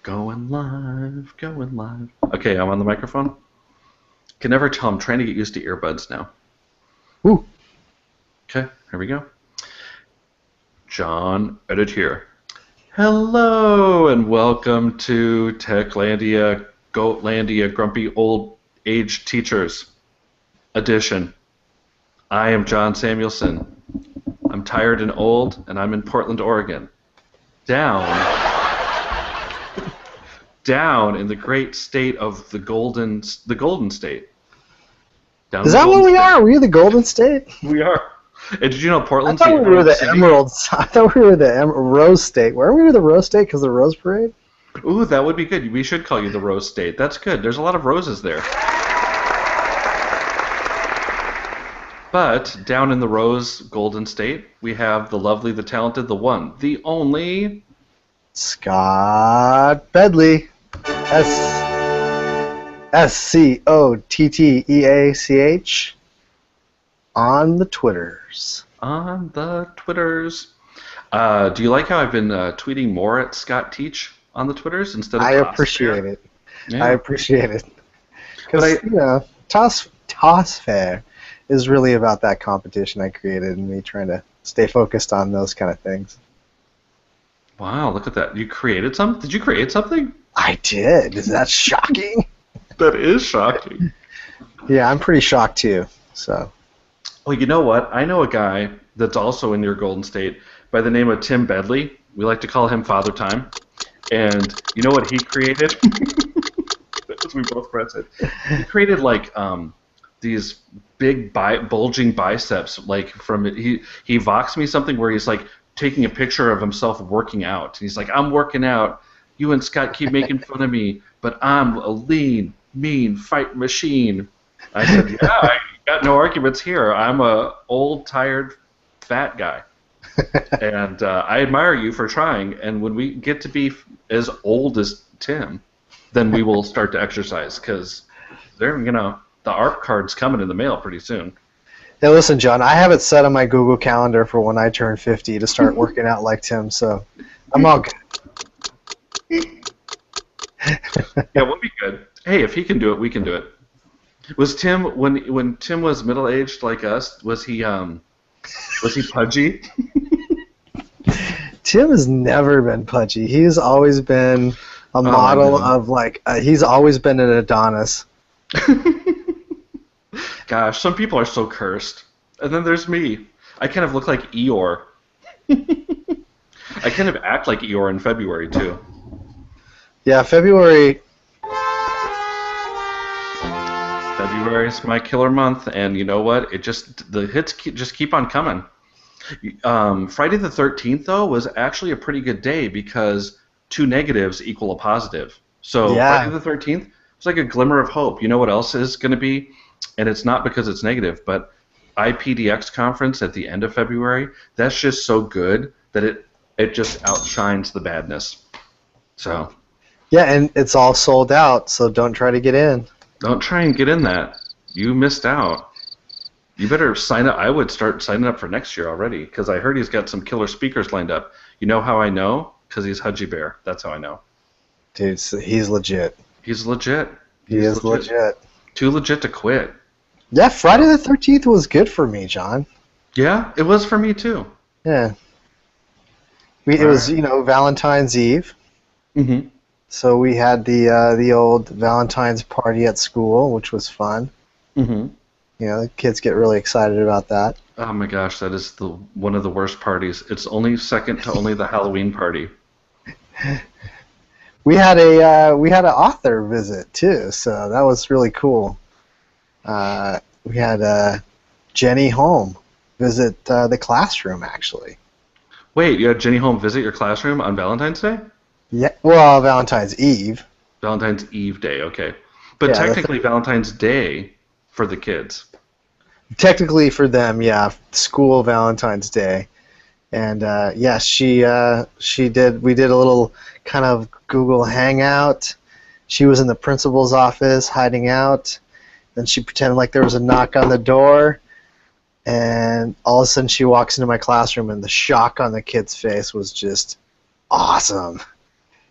Going live, going live. Okay, I'm on the microphone. Can never tell. I'm trying to get used to earbuds now. Woo. Okay, here we go. John, edit here. Hello, and welcome to Techlandia, Goatlandia, Grumpy Old Age Teachers edition. I am John Samuelson. I'm tired and old, and I'm in Portland, Oregon. Down in the great state of the Golden State. Is that what we are? Are we the Golden State? We are. And did you know I Portland's thought the we were Emerald the City? Emeralds. I thought we were the Rose State. Where are we the Rose State because of the Rose Parade? Ooh, that would be good. We should call you the Rose State. That's good. There's a lot of roses there. But down in the Rose Golden State, we have the lovely, the talented, the one, the only... Scott Bedley. Scottteach on the Twitters. On the Twitters. Do you like how I've been tweeting more at Scott Teach on the Twitters instead of I Toss appreciate Fair? it. Yeah. I appreciate it. But Because, Toss Fair is really about that competition I created and me trying to stay focused on those kind of things. Wow, look at that. You created something? Did you create something? I did. Is that shocking? That is shocking. Yeah, I'm pretty shocked too. So. Well, you know what? I know a guy that's also in your Golden State by the name of Tim Bedley. We like to call him Father Time. And you know what he created? As we both press it. He created like these big bulging biceps. Like he voxed me something where he's like taking a picture of himself working out. And he's like, I'm working out. You and Scott keep making fun of me, but I'm a lean, mean fight machine. I said, yeah, I got no arguments here. I'm a old, tired, fat guy. And I admire you for trying. And when we get to be as old as Tim, then we will start to exercise because the ARP card's coming in the mail pretty soon. Hey, listen, John, I have it set on my Google Calendar for when I turn 50 to start working out like Tim, so I'm all good. Yeah, we'll be good. Hey, if he can do it, we can do it. Was Tim when Tim was middle aged like us? Was he pudgy? Tim has never been pudgy. He's always been a model of he's always been an Adonis. Gosh, some people are so cursed. And then there's me. I kind of look like Eeyore. I kind of act like Eeyore in February too. Yeah, February is my killer month, and you know what? The hits just keep on coming. Friday the 13th though was actually a pretty good day because two negatives equal a positive. So yeah. Friday the 13th was like a glimmer of hope. You know what else is going to be? And it's not because it's negative, but IPDX conference at the end of February. That's just so good that it just outshines the badness. So. Yeah, and it's all sold out, so don't try to get in. Don't try and get in that. You missed out. You better sign up. I would start signing up for next year already because I heard he's got some killer speakers lined up. You know how I know? Because he's Hudgy Bear. That's how I know. Dude, he's legit. He's legit. He is legit. Too legit to quit. Yeah, Friday the 13th was good for me, John. Yeah, it was for me too. Yeah. It was, Valentine's Eve. Mm-hmm. So we had the old Valentine's party at school, which was fun. Mm-hmm. The kids get really excited about that. Oh my gosh, that is one of the worst parties. It's only second to only the Halloween party. We had an author visit too, so that was really cool. We had Jenny Holm visit the classroom actually. Wait, you had Jenny Holm visit your classroom on Valentine's Day? Yeah, well, Valentine's Eve. Valentine's Eve Day, okay. But Yeah, technically Valentine's Day for the kids. Technically for them, yeah, school Valentine's Day. And she did. We did a little kind of Google Hangout. She was in the principal's office hiding out. Then she pretended like there was a knock on the door. And all of a sudden she walks into my classroom and the shock on the kid's face was just awesome.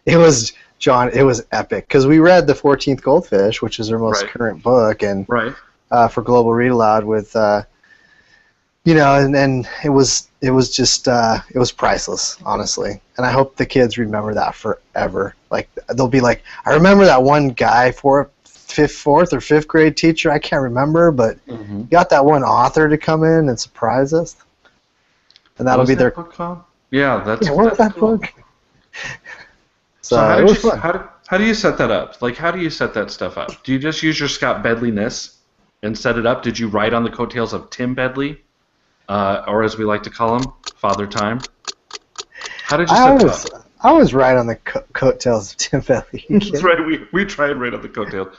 It was, John, it was epic because we read The 14th Goldfish, which is our most Right. current book, and Right. for Global Read Aloud with, and it was just it was priceless, honestly. And I hope the kids remember that forever. Like they'll be like, I remember that one guy fourth or fifth grade teacher, I can't remember, but got that one author to come in and surprise us, and that'll What was be that their book called? Yeah, that's what was that's that cool. book? So So how it did was you fun. how do you set that up? Like how do you set that stuff up? Do you just use your Scott Bedley-ness and set it up? Did you write on the coattails of Tim Bedley, or as we like to call him, Father Time? How did you set that up? I was right on the coattails of Tim Belly. That's right. We try and write on the coattails.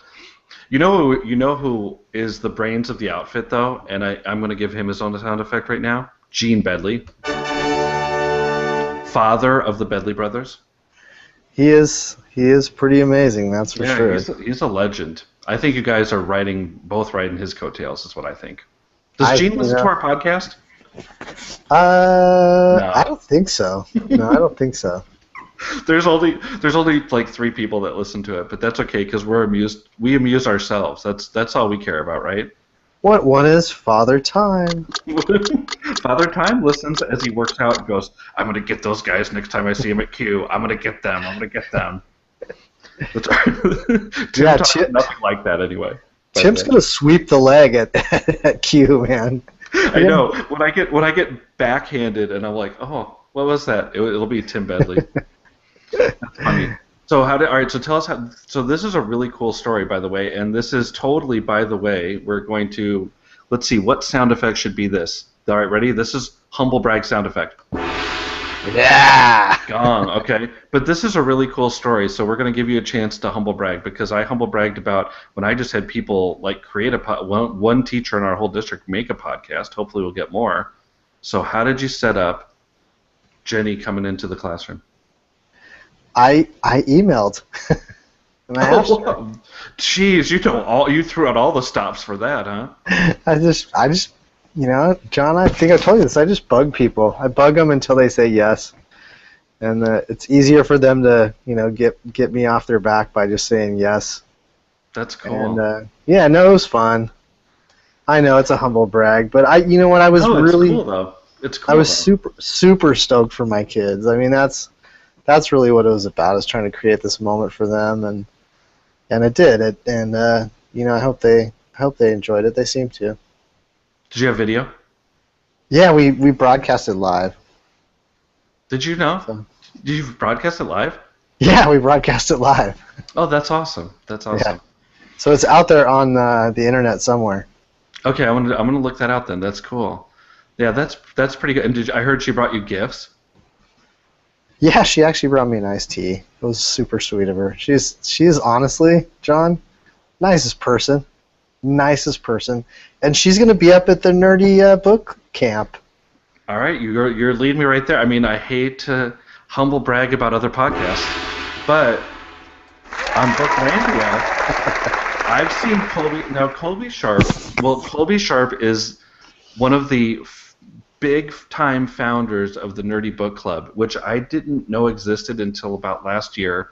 You know who is the brains of the outfit though, and I'm going to give him his own sound effect right now. Gene Bedley, father of the Bedley brothers. He is pretty amazing, that's for sure. He's a legend. I think you guys are both riding his coattails, is what I think. Does Gene listen to our podcast? I don't think so. No, I don't think so. There's only like 3 people that listen to it, but that's okay because we amuse ourselves. That's all we care about, right? What one is Father Time? Father Time listens as he works out and goes, I'm gonna get those guys next time I see him at Q. I'm gonna get them. Tim talks nothing like that anyway. Tim's gonna sweep the leg at Q, man. I know. When I get backhanded and I'm like, oh, what was that? It'll be Tim Bedley. That's funny. So all right, so tell us how. So this is a really cool story, by the way, and this is totally, by the way, we're going to, let's see, what sound effect should be this? All right, ready? This is humble brag sound effect. Yeah. Gong. Okay, but this is a really cool story, so we're going to give you a chance to humble brag because I humble bragged about when I just had people like create one teacher in our whole district make a podcast. Hopefully, we'll get more. So how did you set up Jenny coming into the classroom? I emailed. And I asked her. Jeez, you threw out all the stops for that, huh? I just, John, I think I told you this. I just bug people. I bug them until they say yes, and it's easier for them to, get me off their back by just saying yes. That's cool. And it was fun. I know it's a humble brag, but I was really, cool though. It's cool. I was super stoked for my kids. I mean, that's really what it was about, is trying to create this moment for them, and it did. I hope they enjoyed it. They seem to. Did you have video? Yeah, we broadcasted live. Did you know? So. Did you broadcast it live? Yeah, we broadcast it live. Oh, that's awesome. That's awesome. Yeah. So it's out there on the internet somewhere. Okay, I'm gonna look that out then. That's cool. Yeah, that's pretty good. And I heard she brought you gifts? Yeah, she actually brought me an iced tea. It was super sweet of her. She is honestly, John, nicest person, and she's gonna be up at the nerdy book camp. All right, you're leading me right there. I mean, I hate to humble brag about other podcasts, but on Techlandia, I've seen Colby. Now, Colby Sharp. Well, Colby Sharp is one of the big-time founders of the Nerdy Book Club, which I didn't know existed until about last year.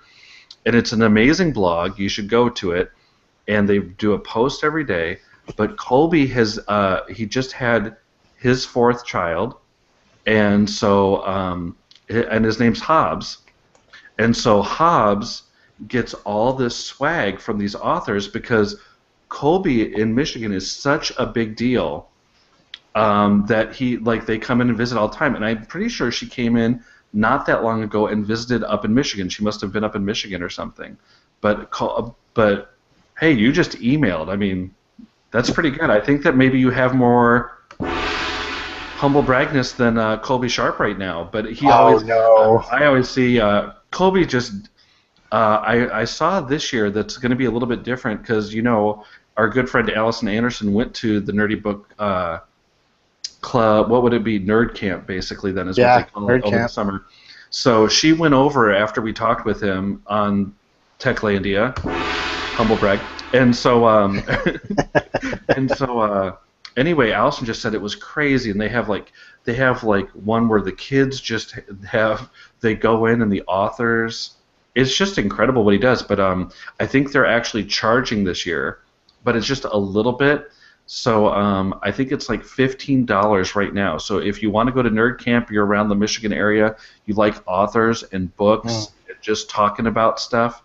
And it's an amazing blog. You should go to it. And they do a post every day. But Colby he just had his 4th child, and so and his name's Hobbs. And so Hobbs gets all this swag from these authors because Colby in Michigan is such a big deal that they come in and visit all the time. And I'm pretty sure she came in not that long ago and visited up in Michigan. She must have been up in Michigan or something. But hey, you just emailed. I mean, that's pretty good. I think that maybe you have more humble bragness than Colby Sharp right now. But I always see Colby just. I saw this year that's going to be a little bit different because our good friend Allison Anderson went to the Nerdy Book Club. What would it be? Nerd Camp, basically. Then is what they call it over the summer. So she went over after we talked with him on Techlandia, humble brag, and so anyway, Allison just said it was crazy, and they have one where the kids just they go in and the authors it's just incredible what he does. But I think they're actually charging this year, but it's just a little bit. So I think it's like $15 right now. So if you want to go to Nerd Camp, you're around the Michigan area, you like authors and books, and just talking about stuff.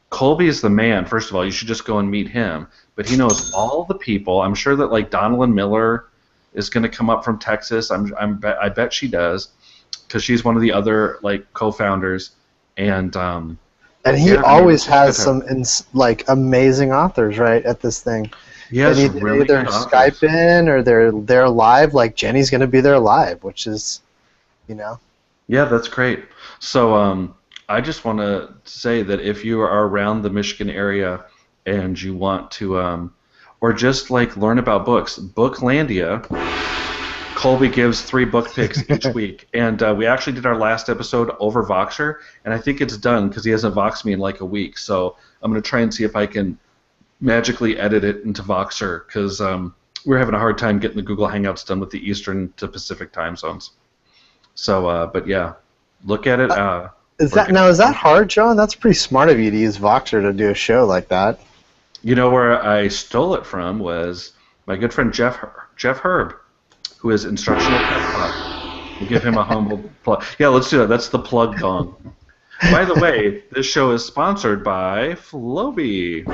Colby is the man. First of all, you should just go and meet him. But he knows all the people. I'm sure that like Donalyn Miller is going to come up from Texas. I bet she does, because she's one of the other like co-founders. And he always has some like amazing authors, right, at this thing. Yeah, they either Skype in or they're live. Like Jenny's going to be there live, which is, Yeah, that's great. So I just want to say that if you are around the Michigan area and you want to, or just like learn about books, Booklandia. Colby gives 3 book picks each week, and we actually did our last episode over Voxer, and I think it's done because he hasn't Voxed me in like a week. So I'm going to try and see if I can magically edit it into Voxer, because we're having a hard time getting the Google Hangouts done with the Eastern to Pacific time zones. So, but yeah, look at it. Is that hard, John? That's pretty smart of you to use Voxer to do a show like that. You know where I stole it from was my good friend Jeff Herb, who is Instructional Pet Club. We'll give him a humble plug. Yeah, let's do that. That's the plug gong. By the way, this show is sponsored by Floby.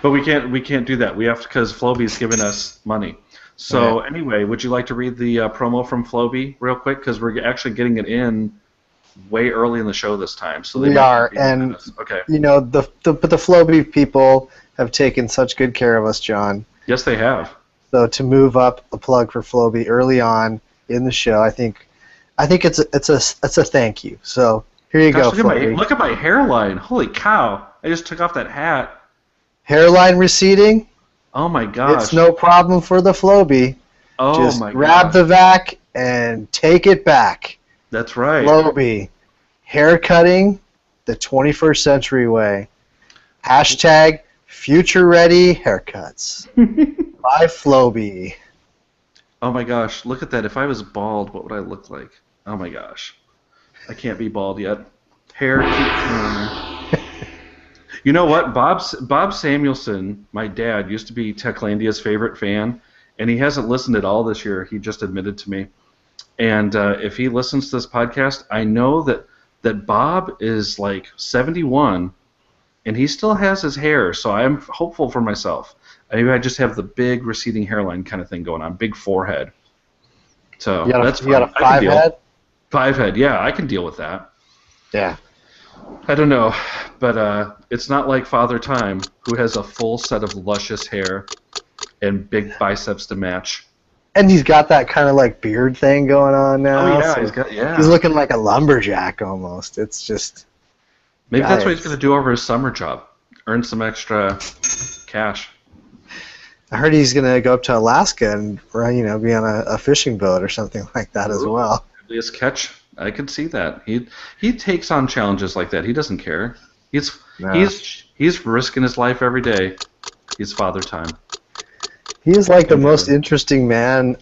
But we can't do that. We have to, because Floby's giving us money. So anyway, would you like to read the promo from Floby real quick? Because we're actually getting it in way early in the show this time. So we are, and okay. But the Floby people have taken such good care of us, John. Yes, they have. So to move up a plug for Floby early on in the show, I think it's a thank you. So here you go, Floby. Look at my hairline. Holy cow! I just took off that hat. Hairline receding? Oh my gosh. It's no problem for the Floby. Oh Just my grab gosh. the vac and take it back. That's right. Floby. Hair cutting the 21st century way. Hashtag future ready haircuts. By Floby. Oh my gosh, look at that. If I was bald, what would I look like? Oh my gosh. I can't be bald yet. Hair keeps You know what? Bob Samuelson, my dad, used to be Techlandia's favorite fan, and he hasn't listened at all this year. He just admitted to me. And if he listens to this podcast, I know that Bob is like 71, and he still has his hair, so I'm hopeful for myself. Maybe I just have the big receding hairline kind of thing going on, big forehead. So you got a 5 head? 5 head, yeah, I can deal with that. Yeah. I don't know, but it's not like Father Time, who has a full set of luscious hair and big biceps to match. And he's got that kind of like beard thing going on now. Oh yeah, so he's looking like a lumberjack almost. It's just. Maybe that's what he's going to do over his summer job, earn some extra cash. I heard he's going to go up to Alaska and be on a fishing boat or something like that as well. Deadliest catch. I could see that. He takes on challenges like that. He doesn't care. He's risking his life every day. He's Father Time. He is like the most interesting man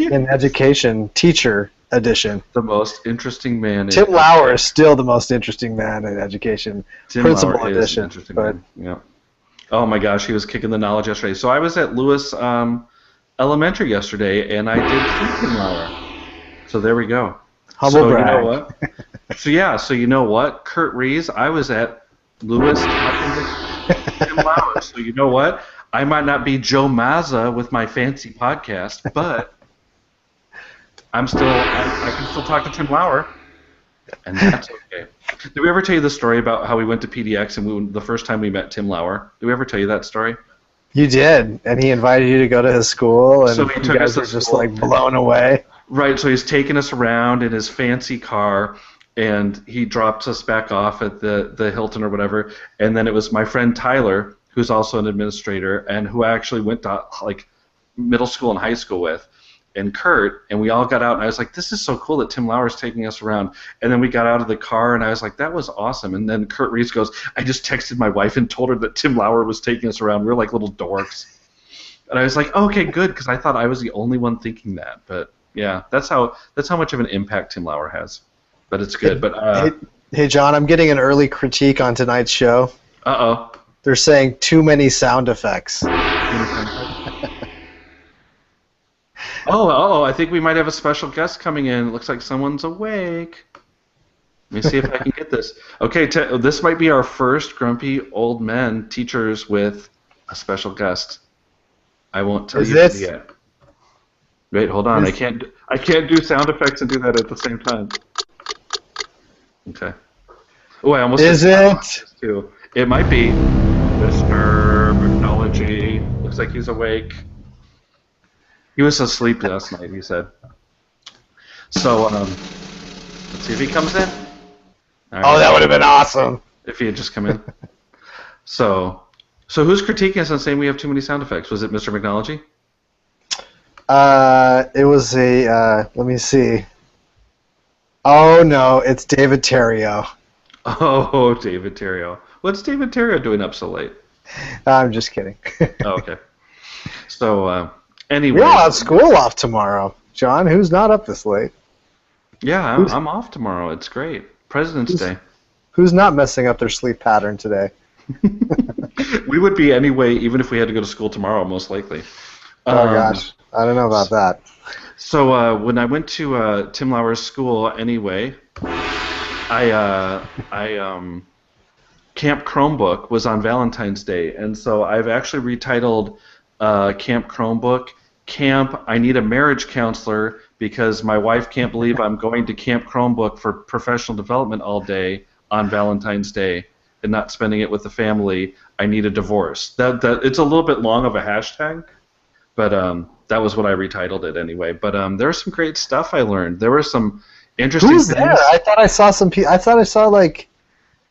in education, teacher edition. The most interesting man. Tim Lauer is still the most interesting man in education, principal edition. Interesting man. Yeah. Oh my gosh, he was kicking the knowledge yesterday. So I was at Lewis Elementary yesterday, and I did see Tim Lauer. So there we go. Humble brag. You know what? So you know what? Kurt Rees, I was at Lewis talking to Tim Lauer. So you know what? I might not be Joe Mazza with my fancy podcast, but I can still talk to Tim Lauer, and that's okay. Did we ever tell you the story about how we went to PDX and the first time we met Tim Lauer? Did we ever tell you that story? You did, and he invited you to go to his school, and so he took us to just like blown away. Right, so he's taking us around in his fancy car, and he drops us back off at the Hilton or whatever, and then it was my friend Tyler, who's also an administrator, and who I actually went to like middle school and high school with, and Kurt, and we all got out, and I was like, this is so cool that Tim Lauer's taking us around. And then we got out of the car, and I was like, that was awesome. And then Kurt Reese goes, I just texted my wife and told her that Tim Lauer was taking us around. We were like little dorks. And I was like, okay, good, because I thought I was the only one thinking that. But yeah, that's how much of an impact Tim Lauer has. But it's good. Hey, John, I'm getting an early critique on tonight's show. Uh-oh. They're saying too many sound effects. Oh, I think we might have a special guest coming in. It looks like someone's awake. Let me see if I can get this. Okay, this might be our first grumpy old men teachers with a special guest. I won't tell you who yet. Wait, hold on. I can't do sound effects and do that at the same time. Okay. Oh, I almost. Is it? Too. It might be Mr. Technology. Looks like he's awake. He was asleep last night, he said. So, let's see if he comes in. Right. Oh, that would have been awesome. If he had just come in. So who's critiquing us and saying we have too many sound effects? Was it Mr. McNology? It was let me see. Oh, no, it's David Terrio. Oh, David Terrio. What's David Terrio doing up so late? I'm just kidding. Oh, okay. So, anyway. We'll have school off tomorrow. John, who's not up this late? Yeah, I'm off tomorrow. It's great. President's Day. Who's not messing up their sleep pattern today? We would be anyway, even if we had to go to school tomorrow, most likely. Oh, gosh. I don't know about that. So when I went to Tim Lauer's school anyway, Camp Chromebook was on Valentine's Day, and so I've actually retitled Camp Chromebook Camp I Need a Marriage Counselor because my wife can't believe I'm going to Camp Chromebook for professional development all day on Valentine's Day and not spending it with the family. I need a divorce. That it's a little bit long of a hashtag, but that was what I retitled it anyway. But there was some great stuff I learned. There were some interesting Who's things. there? I thought I saw I thought I saw like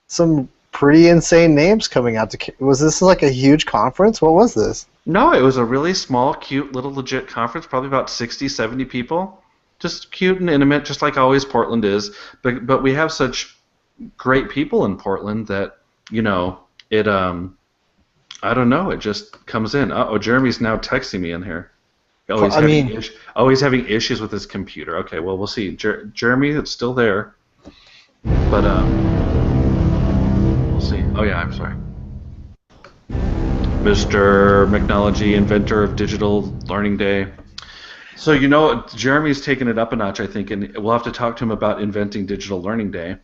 some pretty insane names coming out. Was this like a huge conference? What was this? No, it was a really small, cute, little legit conference, probably about 60, 70 people. Just cute and intimate, just like always Portland is. But we have such great people in Portland that, it, I don't know, it just comes in. Uh-oh, Jeremy's now texting me in here. He's having issues with his computer. Okay, well, we'll see. Jeremy, it's still there. But, we'll see. Oh, yeah, I'm sorry. Mr. McNology, inventor of Digital Learning Day. So, Jeremy's taken it up a notch, I think, and we'll have to talk to him about inventing Digital Learning Day.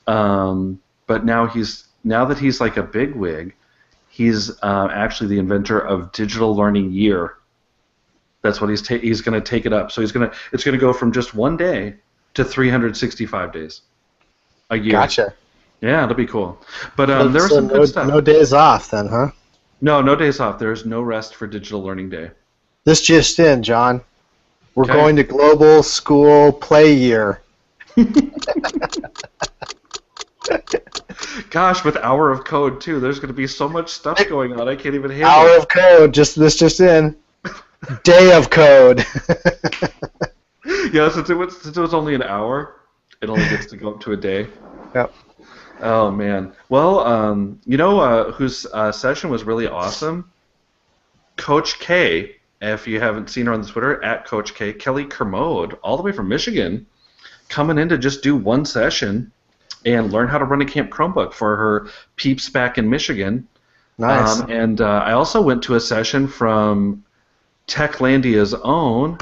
But now that he's like a bigwig, he's actually the inventor of Digital Learning Year. That's what he's going to take it up. So it's going to go from just 1 day to 365 days a year. Gotcha. Yeah, it'll be cool. But there was some good stuff. No days off then, huh? No days off. There's no rest for Digital Learning Day. This just in, John. We're Okay. going to Global School Play Year. Gosh, with Hour of Code too, there's going to be so much stuff going on. I can't even handle Hour it. of Code. This just in. Day of Code. Yeah, since it was only an hour, it only gets to go up to a day. Yep. Oh man. Well, whose session was really awesome? Coach K. If you haven't seen her on the Twitter, at Coach K, Kelly Kermode, all the way from Michigan, coming in to just do one session and learn how to run a Camp Chromebook for her peeps back in Michigan. Nice. And I also went to a session from Techlandia's own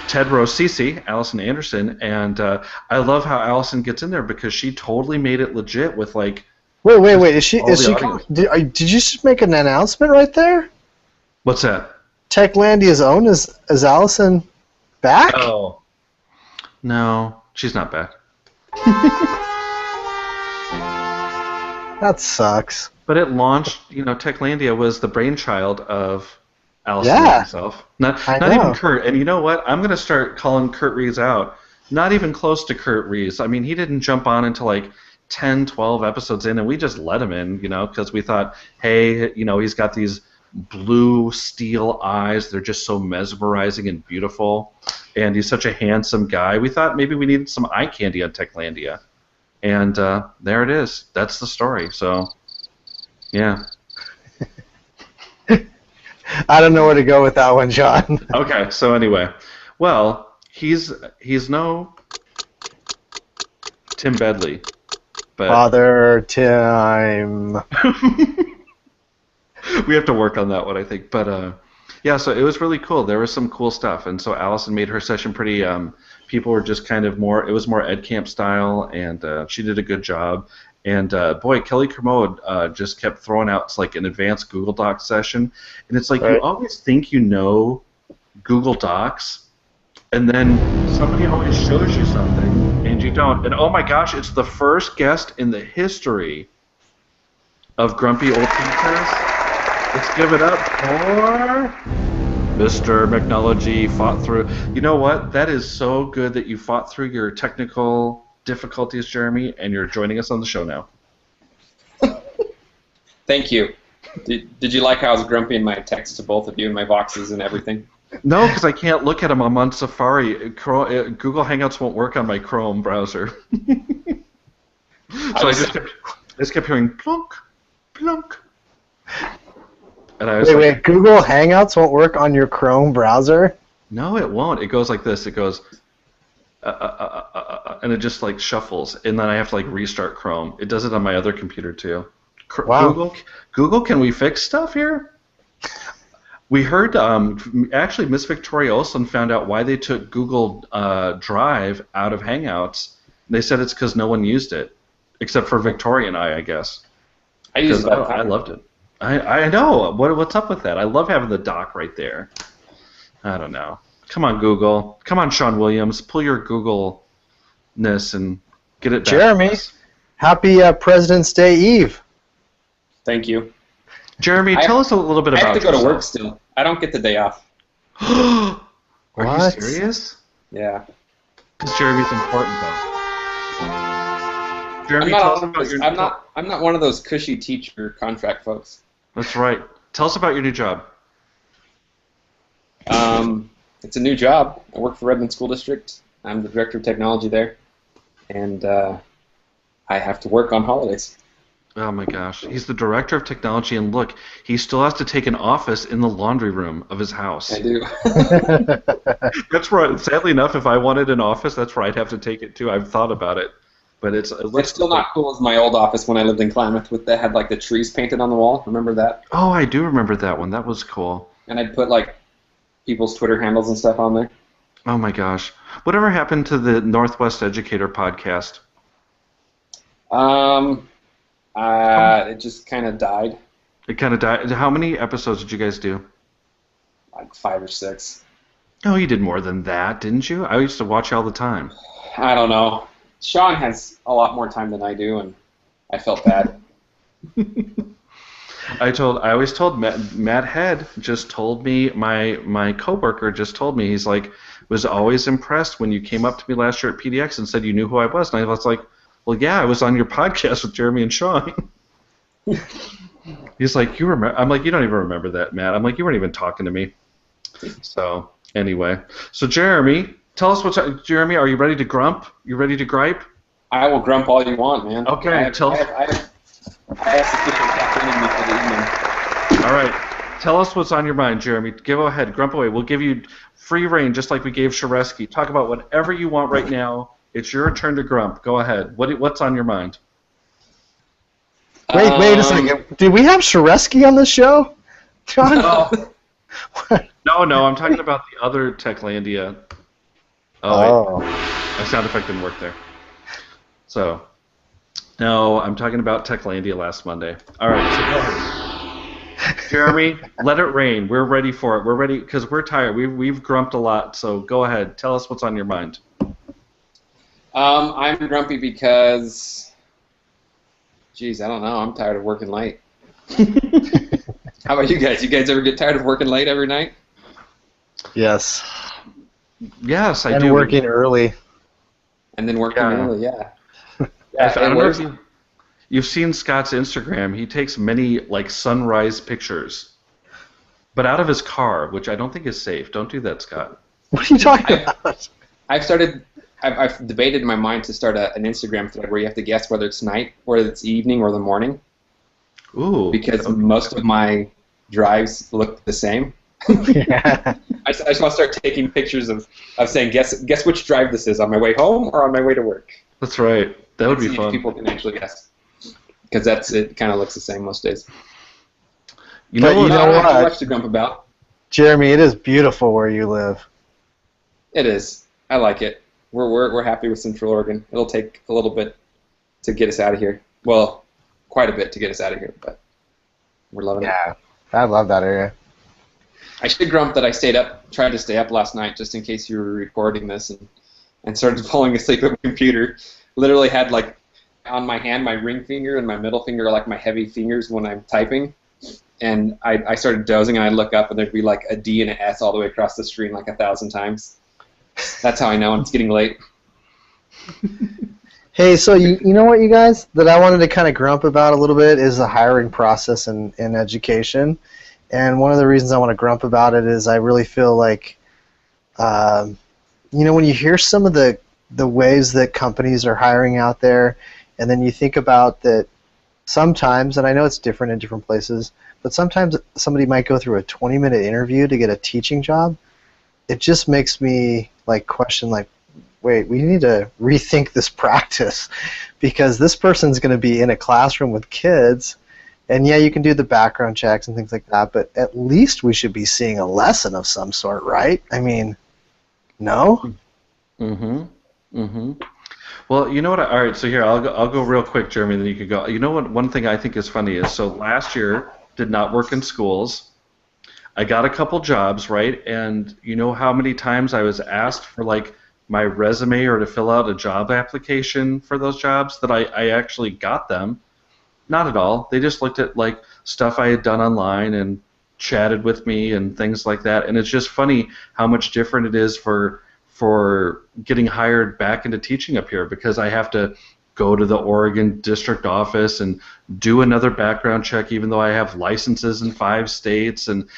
Ted Rosisi, Allison Anderson, and I love how Allison gets in there because she totally made it legit with like. Wait. Is she? audience. Did you just make an announcement right there? What's that? Techlandia's own is Allison back? Oh. No, she's not back. That sucks. But it launched, Techlandia was the brainchild of Allison Yeah. himself. Not I know. even Kurt. And you know what? I'm going to start calling Kurt Reeves out. Not even close to Kurt Reeves. I mean, he didn't jump on until like 10, 12 episodes in, and we just let him in, because we thought, hey, he's got these blue steel eyes. They're just so mesmerizing and beautiful. And he's such a handsome guy. We thought maybe we needed some eye candy on Techlandia. And there it is. That's the story. So, yeah. I don't know where to go with that one, John. Okay, so anyway. Well, he's no Tim Bedley. But Father Time. we have to work on that one, I think. But yeah, so it was really cool. There was some cool stuff, and so Allison made her session pretty. People were just kind of more. It was more Ed Camp style, and she did a good job. And boy, Kelly Kermode just kept throwing out like an advanced Google Docs session, and it's like you always think you know Google Docs, and then somebody always shows you something, and you don't. And oh my gosh, it's the first guest in the history of Grumpy Old Teachers. Let's give it up for Mr. McNullogy. Fought through. You know what? That is so good that you fought through your technical difficulties, Jeremy, and you're joining us on the show now. Thank you. Did you like how I was grumpy in my text to both of you and my boxes and everything? No, because I can't look at them. I'm on Safari. Google Hangouts won't work on my Chrome browser. So I just kept hearing plunk, plunk. And I was wait, Google Hangouts won't work on your Chrome browser? No, it won't. It goes like this. It goes, and it just like shuffles, and then I have to like restart Chrome. It does it on my other computer too. Wow. Google, can we fix stuff here? We heard, actually, Miss Victoria Olson found out why they took Google Drive out of Hangouts. They said it's because no one used it, except for Victoria and I guess. I used it all the I time. loved it. I know. What's up with that? I love having the dock right there. I don't know. Come on, Google. Come on, Sean Williams. Pull your Google-ness and get it back. Jeremy, happy President's Day Eve. Thank you. Jeremy, tell us a little bit about I have to go to yourself. work still. I don't get the day off. Are What? you serious? Yeah. Because Jeremy's important, though. Jeremy, I'm tell not, us about your... I'm not one of those cushy teacher contract folks. That's right. Tell us about your new job. It's a new job. I work for Redmond School District. I'm the director of technology there, and I have to work on holidays. Oh my gosh. He's the director of technology, and look, he still has to take an office in the laundry room of his house. I do. That's right. Sadly enough, if I wanted an office, that's where I'd have to take it too. I've thought about it. But it's still not cool as my old office when I lived in Klamath that had like the trees painted on the wall. Remember that? Oh, I do remember that one. That was cool. And I'd put like people's Twitter handles and stuff on there. Oh my gosh. Whatever happened to the Northwest Educator podcast? It just kind of died. It kind of died. How many episodes did you guys do? Like 5 or 6. Oh, you did more than that, didn't you? I used to watch you all the time. I don't know. Sean has a lot more time than I do, and I felt bad. I always told Matt Head just told me, my coworker just told me, he's like, was always impressed when you came up to me last year at PDX and said you knew who I was. And I was like, well, yeah, I was on your podcast with Jeremy and Sean. He's like, you remember? I'm like, you don't even remember that, Matt. I'm like, you weren't even talking to me. So anyway, so Jeremy, tell us Jeremy, are you ready to grump? You ready to gripe? I will grump all you want, man. Okay, I have sufficient caffeine in me for the evening. All right. Tell us what's on your mind, Jeremy. Go ahead. Grump away. We'll give you free reign just like we gave Sharesky. Talk about whatever you want right now. It's your turn to grump. Go ahead. What's on your mind? Wait a second. Did we have Sharesky on the show? John? No, I'm talking about the other Techlandia. Oh. My sound effect didn't work there. So, no, I'm talking about Techlandia last Monday. All right, so go ahead. Jeremy, let it rain. We're ready for it. We're ready because we're tired. We've grumped a lot, so go ahead. Tell us what's on your mind. I'm grumpy because, geez, I don't know. I'm tired of working late. How about you guys? You guys ever get tired of working late every night? Yes. Yes, I do. And working early. And then working early, yeah. I don't know if you've seen Scott's Instagram. He takes many like sunrise pictures, but out of his car, which I don't think is safe. Don't do that, Scott. What are you talking about? I've debated in my mind to start an Instagram thread where you have to guess whether it's night, whether it's evening, or the morning. Ooh. Because most of my drives look the same. Yeah. I just want to start taking pictures of saying, guess which drive this is, on my way home or on my way to work. That's right. That would be See fun. if people can actually guess, because it kind of looks the same most days. You know But what? you I know don't have too what? much to grump about. Jeremy, it is beautiful where you live. It is. I like it. We're happy with Central Oregon. It'll take a little bit to get us out of here. Well, quite a bit to get us out of here, but we're loving it. Yeah, I love that area. I should grump that I tried to stay up last night just in case you were recording this, and started falling asleep at my computer. Literally had like on my hand my ring finger and my middle finger are like my heavy fingers when I'm typing. And I started dozing, and I'd look up, and there'd be like a D and an S all the way across the screen like 1,000 times. That's how I know it's getting late. Hey, so you know what, you guys, that I wanted to kind of grump about a little bit is the hiring process in education. And one of the reasons I want to grump about it is I really feel like, when you hear some of the ways that companies are hiring out there, and then you think about that sometimes, and I know it's different in different places, but sometimes somebody might go through a 20-minute interview to get a teaching job. It just makes me like question, like, wait, we need to rethink this practice, because this person's going to be in a classroom with kids, and yeah, you can do the background checks and things like that, but at least we should be seeing a lesson of some sort, right? I mean, no? Well, you know what? All right, so here I'll go real quick, Jeremy. Then you can go. You know what? One thing I think is funny is so last year did not work in schools. I got a couple jobs, right? And you know how many times I was asked for like my resume or to fill out a job application for those jobs that I actually got them? Not at all. They just looked at like stuff I had done online and chatted with me and things like that. And it's just funny how much different it is for getting hired back into teaching up here, because I have to go to the Oregon district office and do another background check, even though I have licenses in 5 states. And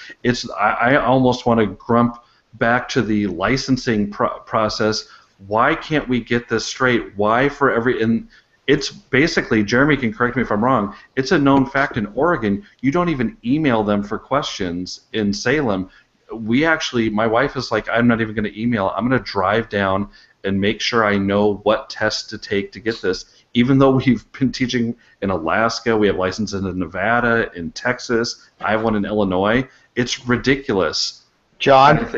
I almost want to grump back to the licensing process. Why can't we get this straight? Why for and it's basically, Jeremy can correct me if I'm wrong, it's a known fact in Oregon, you don't even email them for questions in Salem. We actually, my wife is like, I'm not even going to email. I'm going to drive down and make sure I know what tests to take to get this. Even though we've been teaching in Alaska, we have licenses in Nevada, in Texas, I have one in Illinois. It's ridiculous. John,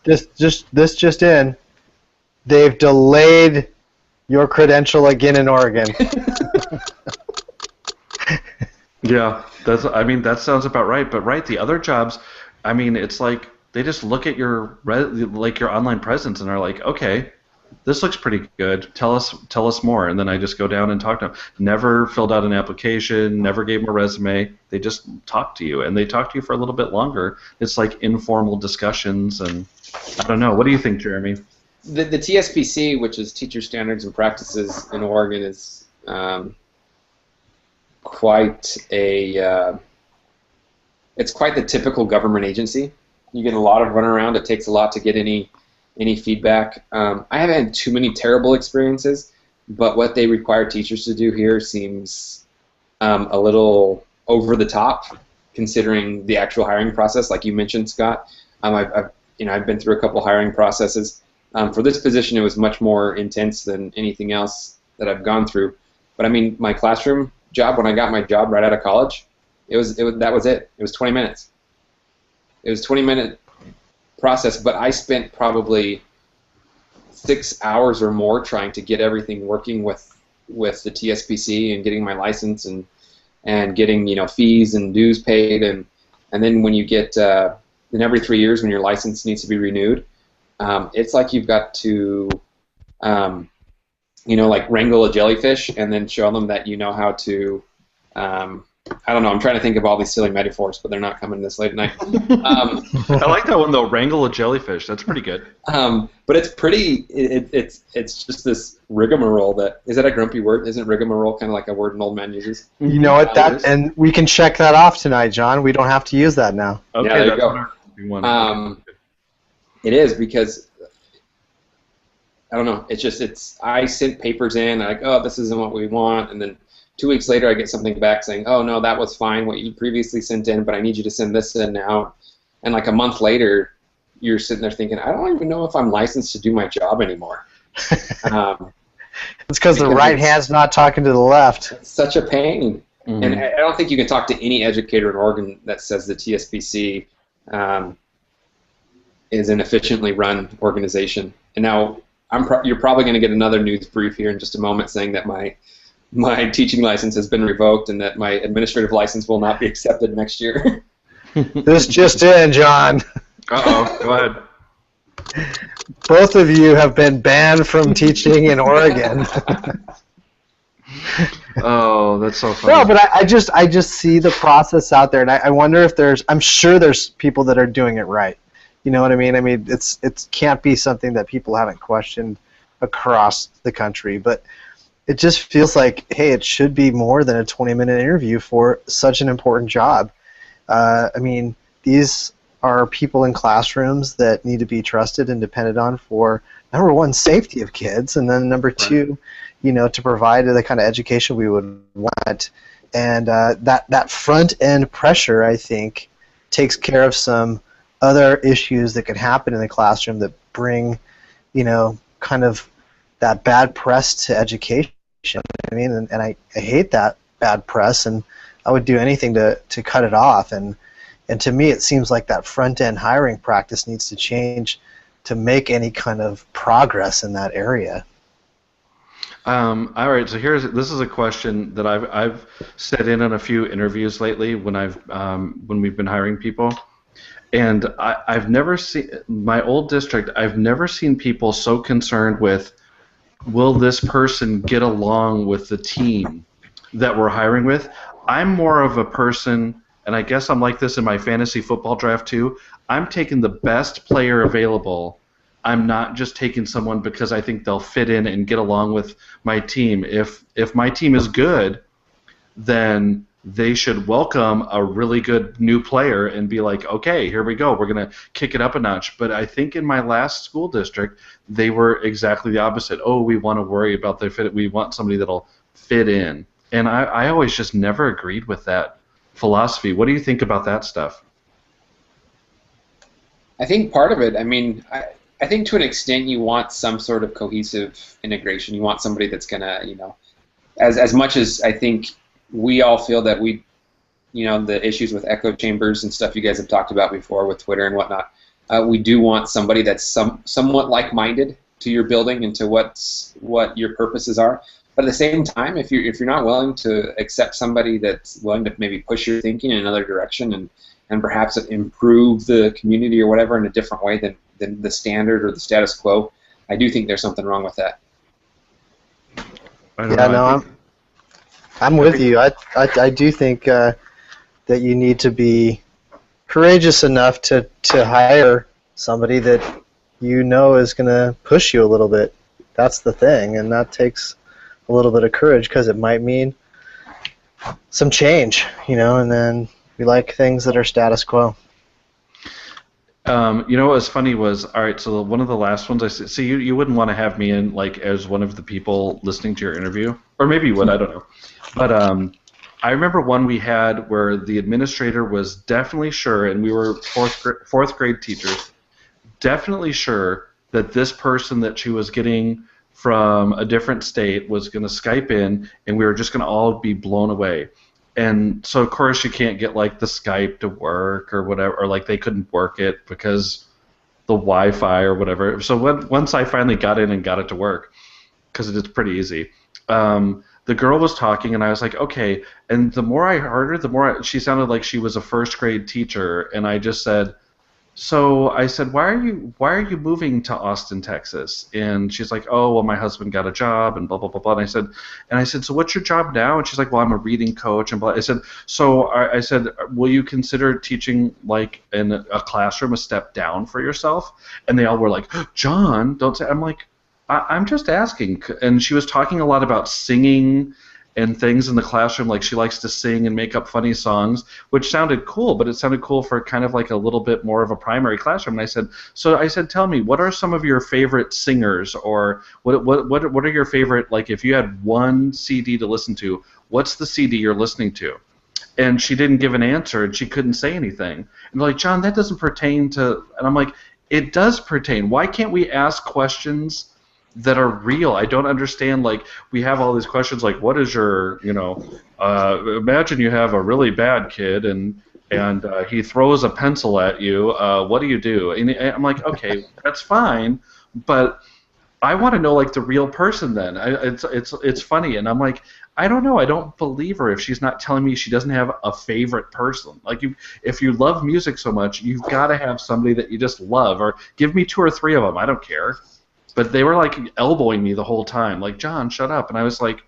this just in. They've delayed your credential again in Oregon. Yeah, that sounds about right. But right, the other jobs, I mean, it's like they just look at your your online presence and are like, okay, this looks pretty good. Tell us more. And then I just go down and talk to them. Never filled out an application. Never gave them a resume. They just talk to you, and they talk to you for a little bit longer. It's like informal discussions, and I don't know. What do you think, Jeremy? The TSPC, which is Teacher Standards and Practices in Oregon, is quite the typical government agency. You get a lot of runaround. It takes a lot to get any feedback. I haven't had too many terrible experiences, but what they require teachers to do here seems a little over the top, considering the actual hiring process. Like you mentioned, Scott, I've been through a couple hiring processes. For this position, it was much more intense than anything else that I've gone through. But I mean, my classroom job, when I got my job right out of college, that was it. It was 20 minutes. It was a 20-minute process, but I spent probably 6 hours or more trying to get everything working with the TSPC and getting my license and getting fees and dues paid, and then when you get then every 3 years when your license needs to be renewed. It's like you've got to, like wrangle a jellyfish and then show them that you know how to. I don't know. I'm trying to think of all these silly metaphors, but they're not coming this late at night. I like that one though. Wrangle a jellyfish. That's pretty good. But it's pretty. It's just this rigmarole. Is that a grumpy word? Isn't rigmarole kind of like a word an old man uses? You know what? And we can check that off tonight, John. We don't have to use that now. Okay, yeah, there you go. It is, because I don't know. I sent papers in, like, oh, this isn't what we want, and then 2 weeks later I get something back saying, oh, no, that was fine, what you previously sent in, but I need you to send this in now. And like a month later, you're sitting there thinking, I don't even know if I'm licensed to do my job anymore. It's because the right hand's not talking to the left. It's such a pain. Mhm. And I don't think you can talk to any educator in Oregon that says the TSBC is an efficiently run organization. And now you're probably going to get another news brief here in just a moment saying that my teaching license has been revoked and that my administrative license will not be accepted next year. This just in, John. Uh-oh, go ahead. Both of you have been banned from teaching in Oregon. Oh, that's so funny. No, but I just see the process out there, and I wonder if I'm sure there's people that are doing it right. You know what I mean? I mean, it can't be something that people haven't questioned across the country, but it just feels like, hey, it should be more than a 20-minute interview for such an important job. I mean, these are people in classrooms that need to be trusted and depended on for, number one, safety of kids, and then number two, you know, to provide the kind of education we would want. And that front-end pressure, I think, takes care of some other issues that could happen in the classroom that bring, you know, kind of that bad press to education. I mean, and I hate that bad press, and I would do anything to cut it off. And to me, it seems like that front-end hiring practice needs to change to make any kind of progress in that area. All right, so this is a question that I've set in on a few interviews lately when we've been hiring people, and I've never seen my old district. I've never seen people so concerned with, will this person get along with the team that we're hiring with? I'm more of a person, and I guess I'm like this in my fantasy football draft too. I'm taking the best player available. I'm not just taking someone because I think they'll fit in and get along with my team. If my team is good, then they should welcome a really good new player and be like, okay, here we go. We're going to kick it up a notch. But I think in my last school district, they were exactly the opposite. Oh, we want to worry about their fit. We want somebody that'll fit in. And I always just never agreed with that philosophy. What do you think about that stuff? I think part of it, I mean, I think to an extent you want some sort of cohesive integration. You want somebody that's going to, you know, as much as I think we all feel that the issues with echo chambers and stuff you guys have talked about before with Twitter and whatnot, we do want somebody that's somewhat like-minded to your building and to what your purposes are. But at the same time, if you're not willing to accept somebody that's willing to maybe push your thinking in another direction and perhaps improve the community or whatever in a different way than the standard or the status quo, I do think there's something wrong with that. I'm with you. I do think that you need to be courageous enough to hire somebody that you know is going to push you a little bit. That's the thing, and that takes a little bit of courage because it might mean some change, you know, and then we like things that are status quo. You know what was funny was, all right, so one of the last ones I said, see, you wouldn't want to have me in like as one of the people listening to your interview, or maybe you would, I don't know. But I remember one we had where the administrator was definitely sure, and we were fourth grade teachers, definitely sure that this person that she was getting from a different state was going to Skype in, and we were just going to all be blown away. And so, of course, you can't get, like, the Skype to work or whatever, or, like, they couldn't work it because the Wi-Fi or whatever. So once I finally got in and got it to work, because it's pretty easy, the girl was talking, and I was like, okay. And the more I heard her, the more she sounded like she was a first-grade teacher, and I just said, so I said, why are you moving to Austin, Texas? And she's like, oh, well, my husband got a job and blah, blah, blah, blah. And I said, so what's your job now? And she's like, well, I'm a reading coach and blah. I said, will you consider teaching like in a classroom a step down for yourself? And they all were like, John, don't say. I'm like, I'm just asking. And she was talking a lot about singing and things in the classroom, like she likes to sing and make up funny songs, which sounded cool, but it sounded cool for kind of like a little bit more of a primary classroom. And I said, tell me, what are some of your favorite singers, or what are your favorite, like if you had one CD to listen to, what's the CD you're listening to? And she didn't give an answer, and she couldn't say anything. And they're like, John, that doesn't pertain to, and I'm like, it does pertain. Why can't we ask questions that are real. I don't understand, like, we have all these questions like, what is your, imagine you have a really bad kid and he throws a pencil at you, what do you do? And I'm like, okay, that's fine, but I want to know, like, the real person then. It's funny, and I'm like, I don't know. I don't believe her if she's not telling me she doesn't have a favorite person. Like, if you love music so much, you've got to have somebody that you just love, or give me 2 or 3 of them. I don't care. But they were, like, elbowing me the whole time. Like, John, shut up. And I was like,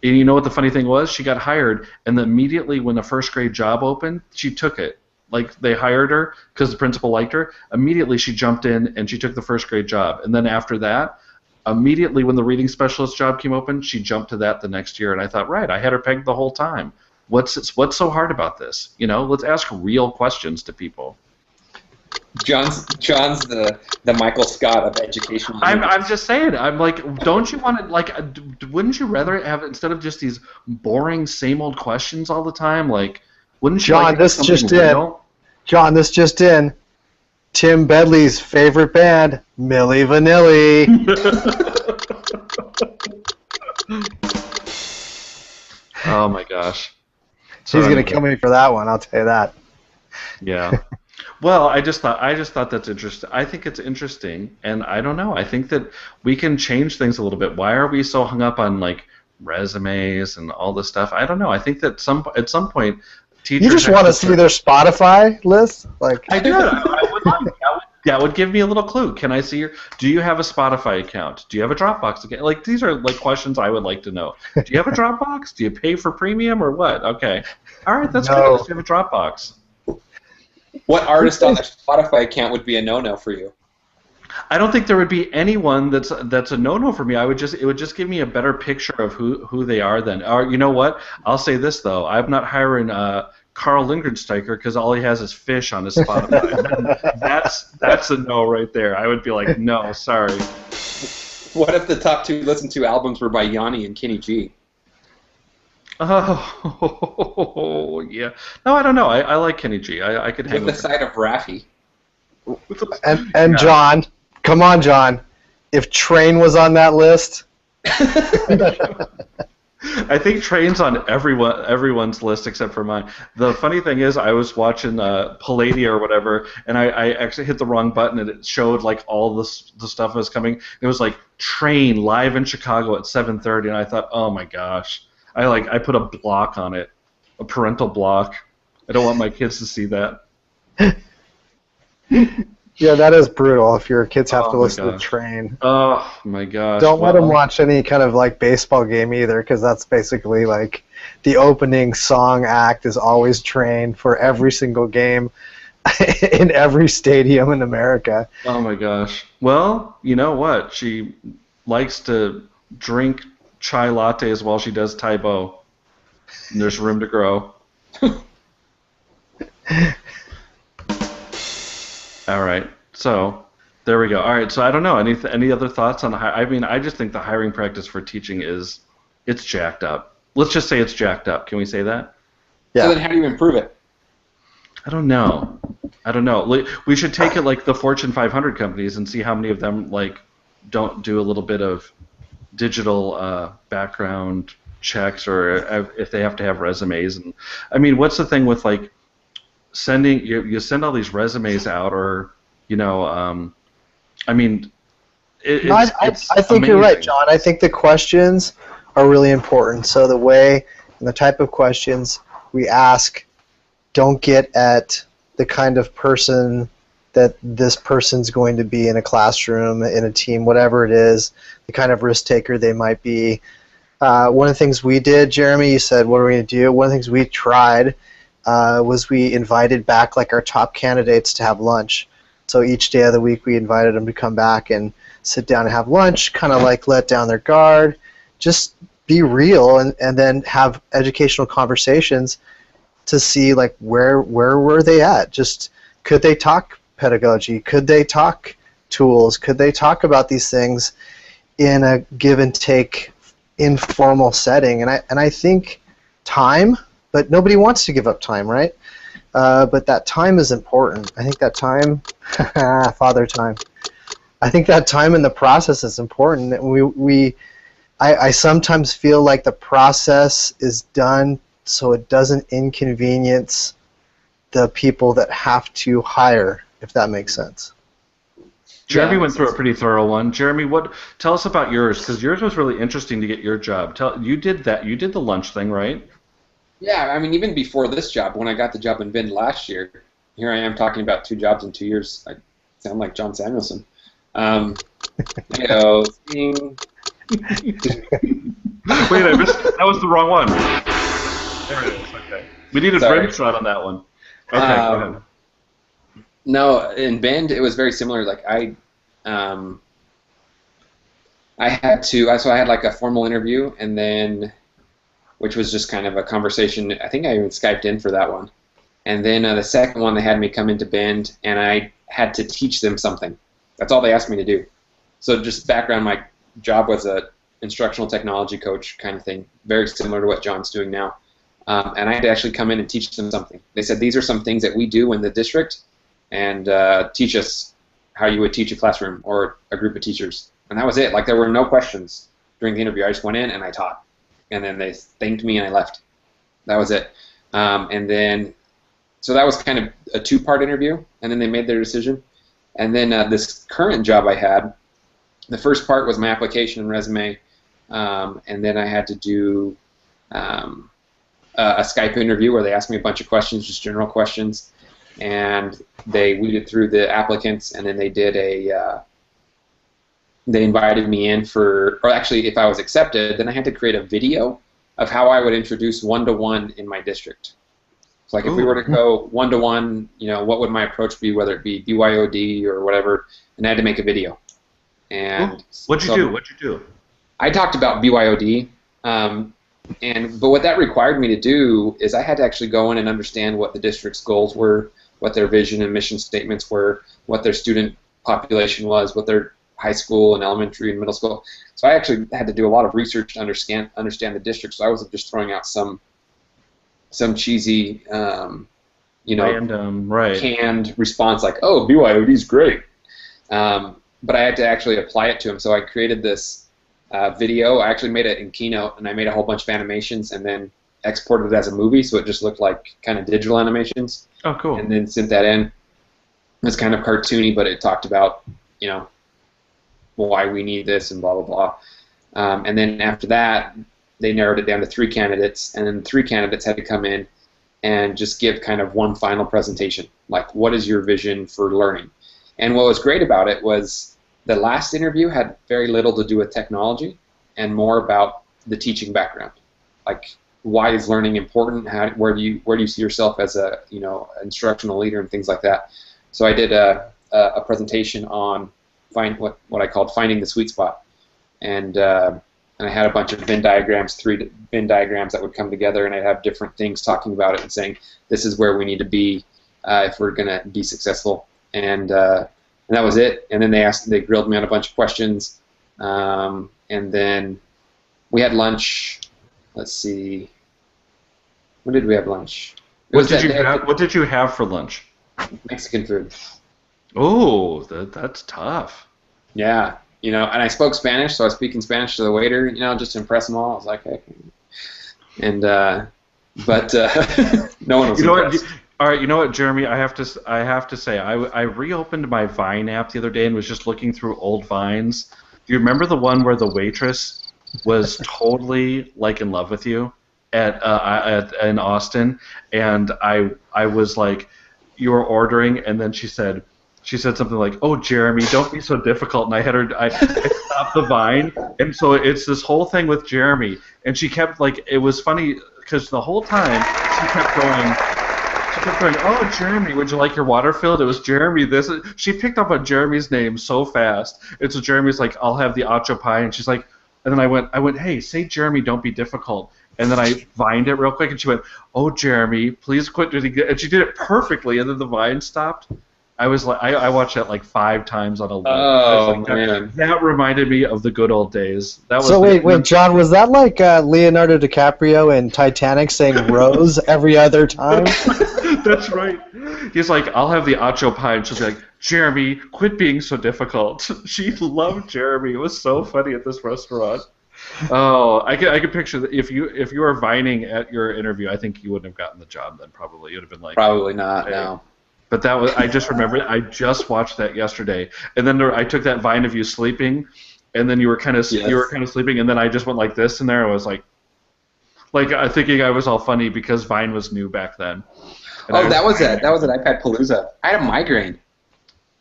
and you know what the funny thing was? She got hired, and immediately when the first grade job opened, she took it. Like, they hired her because the principal liked her. Immediately she jumped in and she took the first grade job. And then after that, immediately when the reading specialist job came open, she jumped to that the next year. And I thought, right, I had her pegged the whole time. What's so hard about this? Let's ask real questions to people. John's the Michael Scott of education. I'm just saying. I'm like, don't you want to, like? Wouldn't you rather have, instead of just these boring same old questions all the time? Like, wouldn't you? John, like this just in. John, this just in. Tim Bedley's favorite band, Milli Vanilli. Oh my gosh. She's gonna kill me for that one. I'll tell you that. Yeah. Well, I just thought that's interesting. I think it's interesting, and I don't know. I think that we can change things a little bit. Why are we so hung up on, like, resumes and all this stuff? I don't know. I think that at some point, teachers. You just want to see their Spotify list, like. I do. I would like that would give me a little clue. Can I see your? Do you have a Spotify account? Do you have a Dropbox account? Like, these are, like, questions I would like to know. Do you have a Dropbox? Do you pay for premium or what? Okay. All right, that's good. Do you have a Dropbox? What artist on their Spotify account would be a no-no for you? I don't think there would be anyone that's a no-no for me. It would just give me a better picture of who they are then. Or, you know what? I'll say this though. I'm not hiring Carl Lindgrensteiger because all he has is fish on his Spotify. that's a no right there. I would be like, no, sorry. What if the top 2 listened to albums were by Yanni and Kenny G? Oh, yeah. No, I don't know. I like Kenny G. I could hang with with the side of Raffi. And Yeah. John, come on, John. If Train was on that list. I think Train's on everyone's list except for mine. The funny thing is, I was watching Palladia or whatever, and I actually hit the wrong button, and it showed, like, all the stuff that was coming. It was like Train live in Chicago at 7:30, and I thought, oh my gosh. I put a block on it, a parental block. I don't want my kids to see that. Yeah, that is brutal if your kids have to my listen to gosh. Train. Oh my gosh. Don't let Well, them watch any kind of, like, baseball game either, because that's basically, like, the opening song act is always Train for every single game in every stadium in America. Oh my gosh. Well, you know what? She likes to drink chai lattes while she does Taibo. And there's room to grow. All right. So there we go. All right. So I don't know. Any other thoughts on? I mean, I just think the hiring practice for teaching it's jacked up. Let's just say it's jacked up. Can we say that? Yeah. So then how do you improve it? I don't know. We should take it like the Fortune 500 companies and see how many of them, like, don't do a little bit of digital background checks, or if they have to have resumes. And I mean, what's the thing with, like, sending you send all these resumes out, or I mean, I think you're right, John. I think the questions are really important. So the way and the type of questions we ask don't get at the kind of person that this person's going to be in a classroom, in a team, whatever it is, the kind of risk taker they might be. One of the things we did, Jeremy, you said, what are we going to do? One of the things we tried was we invited back, like, our top candidates to have lunch. So each day of the week we invited them to come back and sit down and have lunch, kind of like let down their guard, just be real, and then have educational conversations to see, like, where were they at? Just, could they talk pedagogy? Could they talk tools? Could they talk about these things in a give and take informal setting? And I think time, but nobody wants to give up time, right? But that time is important. I think that time, father time. I think that time in the process is important. I sometimes feel like the process is done so it doesn't inconvenience the people that have to hire, if that makes sense. Jeremy went through a pretty thorough one. Jeremy, tell us about yours, because yours was really interesting to get your job. You did the lunch thing, right? Yeah, I mean, even before this job, when I got the job in Bend last year, here I am talking about 2 jobs in 2 years. I sound like John Samuelson. You know, Wait, I missed. That was the wrong one. There it is. Okay. We need a rim shot on that one. Okay, go ahead. No, in Bend it was very similar. Like I had to. So I had like a formal interview, and then, which was just kind of a conversation. I think I even Skyped in for that one. And then the second one, they had me come into Bend, and I had to teach them something. That's all they asked me to do. So just background, my job was a instructional technology coach kind of thing, very similar to what John's doing now. And I had to actually come in and teach them something. They said, these are some things that we do in the district, and teach us how you would teach a classroom or a group of teachers. And that was it. Like, there were no questions during the interview. I just went in and I taught. And then they thanked me and I left. That was it. And then, so that was kind of a 2-part interview, and then they made their decision. And then this current job I had, the first part was my application and resume, and then I had to do a Skype interview where they asked me a bunch of questions, just general questions, and they weeded through the applicants, and then they did they invited me in or actually, if I was accepted, then I had to create a video of how I would introduce one-to-one in my district. So, like, if we were to go one-to-one, you know, what would my approach be, whether it be BYOD or whatever, and I had to make a video. And What'd you do? I talked about BYOD, but what that required me to do is I had to actually go in and understand what the district's goals were, what their vision and mission statements were, what their student population was, what their high school and elementary and middle school. So I actually had to do a lot of research to understand the district. So I wasn't just throwing out some cheesy, random, right, canned response like, "Oh, BYOD's great," but I had to actually apply it to them. So I created this video. I actually made it in Keynote, and I made a whole bunch of animations, and then exported it as a movie, so it just looked like kind of digital animations. Oh, cool. And then sent that in. It was kind of cartoony, but it talked about, you know, why we need this and blah, blah, blah. And then after that, they narrowed it down to 3 candidates, and then 3 candidates had to come in and just give kind of one final presentation, like, what is your vision for learning? And what was great about it was the last interview had very little to do with technology and more about the teaching background. Like, why is learning important? Where do you see yourself as a, you know, instructional leader and things like that? So I did a presentation on what I called finding the sweet spot, and I had a bunch of Venn diagrams, 3 Venn diagrams that would come together, and I'd have different things talking about it and saying, this is where we need to be if we're going to be successful. And that was it. And then they grilled me on a bunch of questions, and then we had lunch. Let's see, when did we have lunch? What did you have for lunch? Mexican food. Oh, that's tough. Yeah. You know, and I spoke Spanish, so I was speaking Spanish to the waiter, you know, just to impress them all. I was like, hey. And, but no one was impressed. All right, you know what, Jeremy? I have to say, I reopened my Vine app the other day and was just looking through old Vines. Do you remember the one where the waitress was totally like in love with you in Austin? And I was like, you were ordering, and then she said something like, "Oh, Jeremy, don't be so difficult." And I stopped the Vine, and so it's this whole thing with Jeremy, and she kept like, it was funny because the whole time she kept going, "Oh, Jeremy, would you like your water filled?" It was Jeremy. She picked up on Jeremy's name so fast. And so Jeremy's like, "I'll have the acho pie," and she's like, and then I went, "Hey, say Jeremy, don't be difficult." And then I Vined it real quick, and she went, "Oh, Jeremy, please quit doing it." And she did it perfectly, and then the Vine stopped. I was like, I watched that like 5 times on a loop. Oh, man. That reminded me of the good old days. So wait, John, was that like Leonardo DiCaprio in Titanic saying "Rose" every other time? That's right. He's like, "I'll have the acho pie," and she'll be like, Jeremy, quit being so difficult. She loved Jeremy. It was so funny at this restaurant. Oh, I could picture that if you were vining at your interview, I think you wouldn't have gotten the job then. Probably you'd have been like, Probably not. hey. No. But that was I just remember I just watched that yesterday, and then I took that vine of you sleeping, and then you were kind of sleeping, and then I just went like this in there. I was like thinking I was all funny because Vine was new back then. And that was it. That was at iPad Palooza. I had a migraine.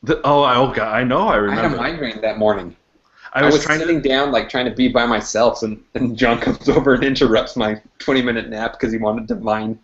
God, I know. I remember. I had a migraine that morning. I was sitting down, like trying to be by myself, and John comes over and interrupts my 20-minute nap because he wanted to vine.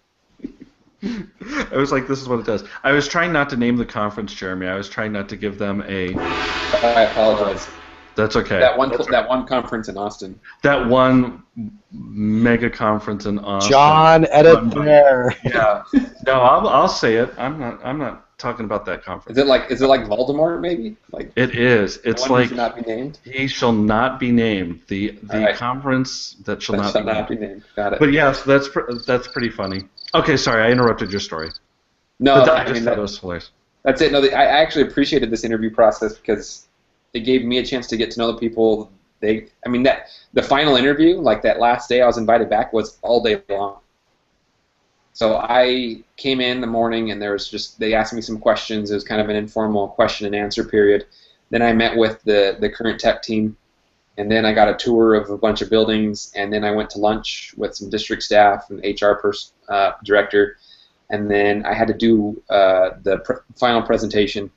I was like, this is what it does. I was trying not to name the conference, Jeremy. I was trying not to give them a. I apologize. That's okay. That one conference in Austin. That one mega conference in Austin. John, edit there. Yeah. No, I'll say it. I'm not talking about that conference. Is it like Voldemort maybe? Like it is. It's one like who should not be named. He shall not be named. The right. Conference that shall not be named. Got it. But yes, that's pretty funny. Okay, sorry, I interrupted your story. No, I just thought it was hilarious. That's it. No, I actually appreciated this interview process because it gave me a chance to get to know the people. The final interview, like that last day I was invited back, was all day long. So I came in the morning and they asked me some questions. It was kind of an informal question and answer period. Then I met with the current tech team, and then I got a tour of a bunch of buildings, and then I went to lunch with some district staff and HR director, and then I had to do the final presentation.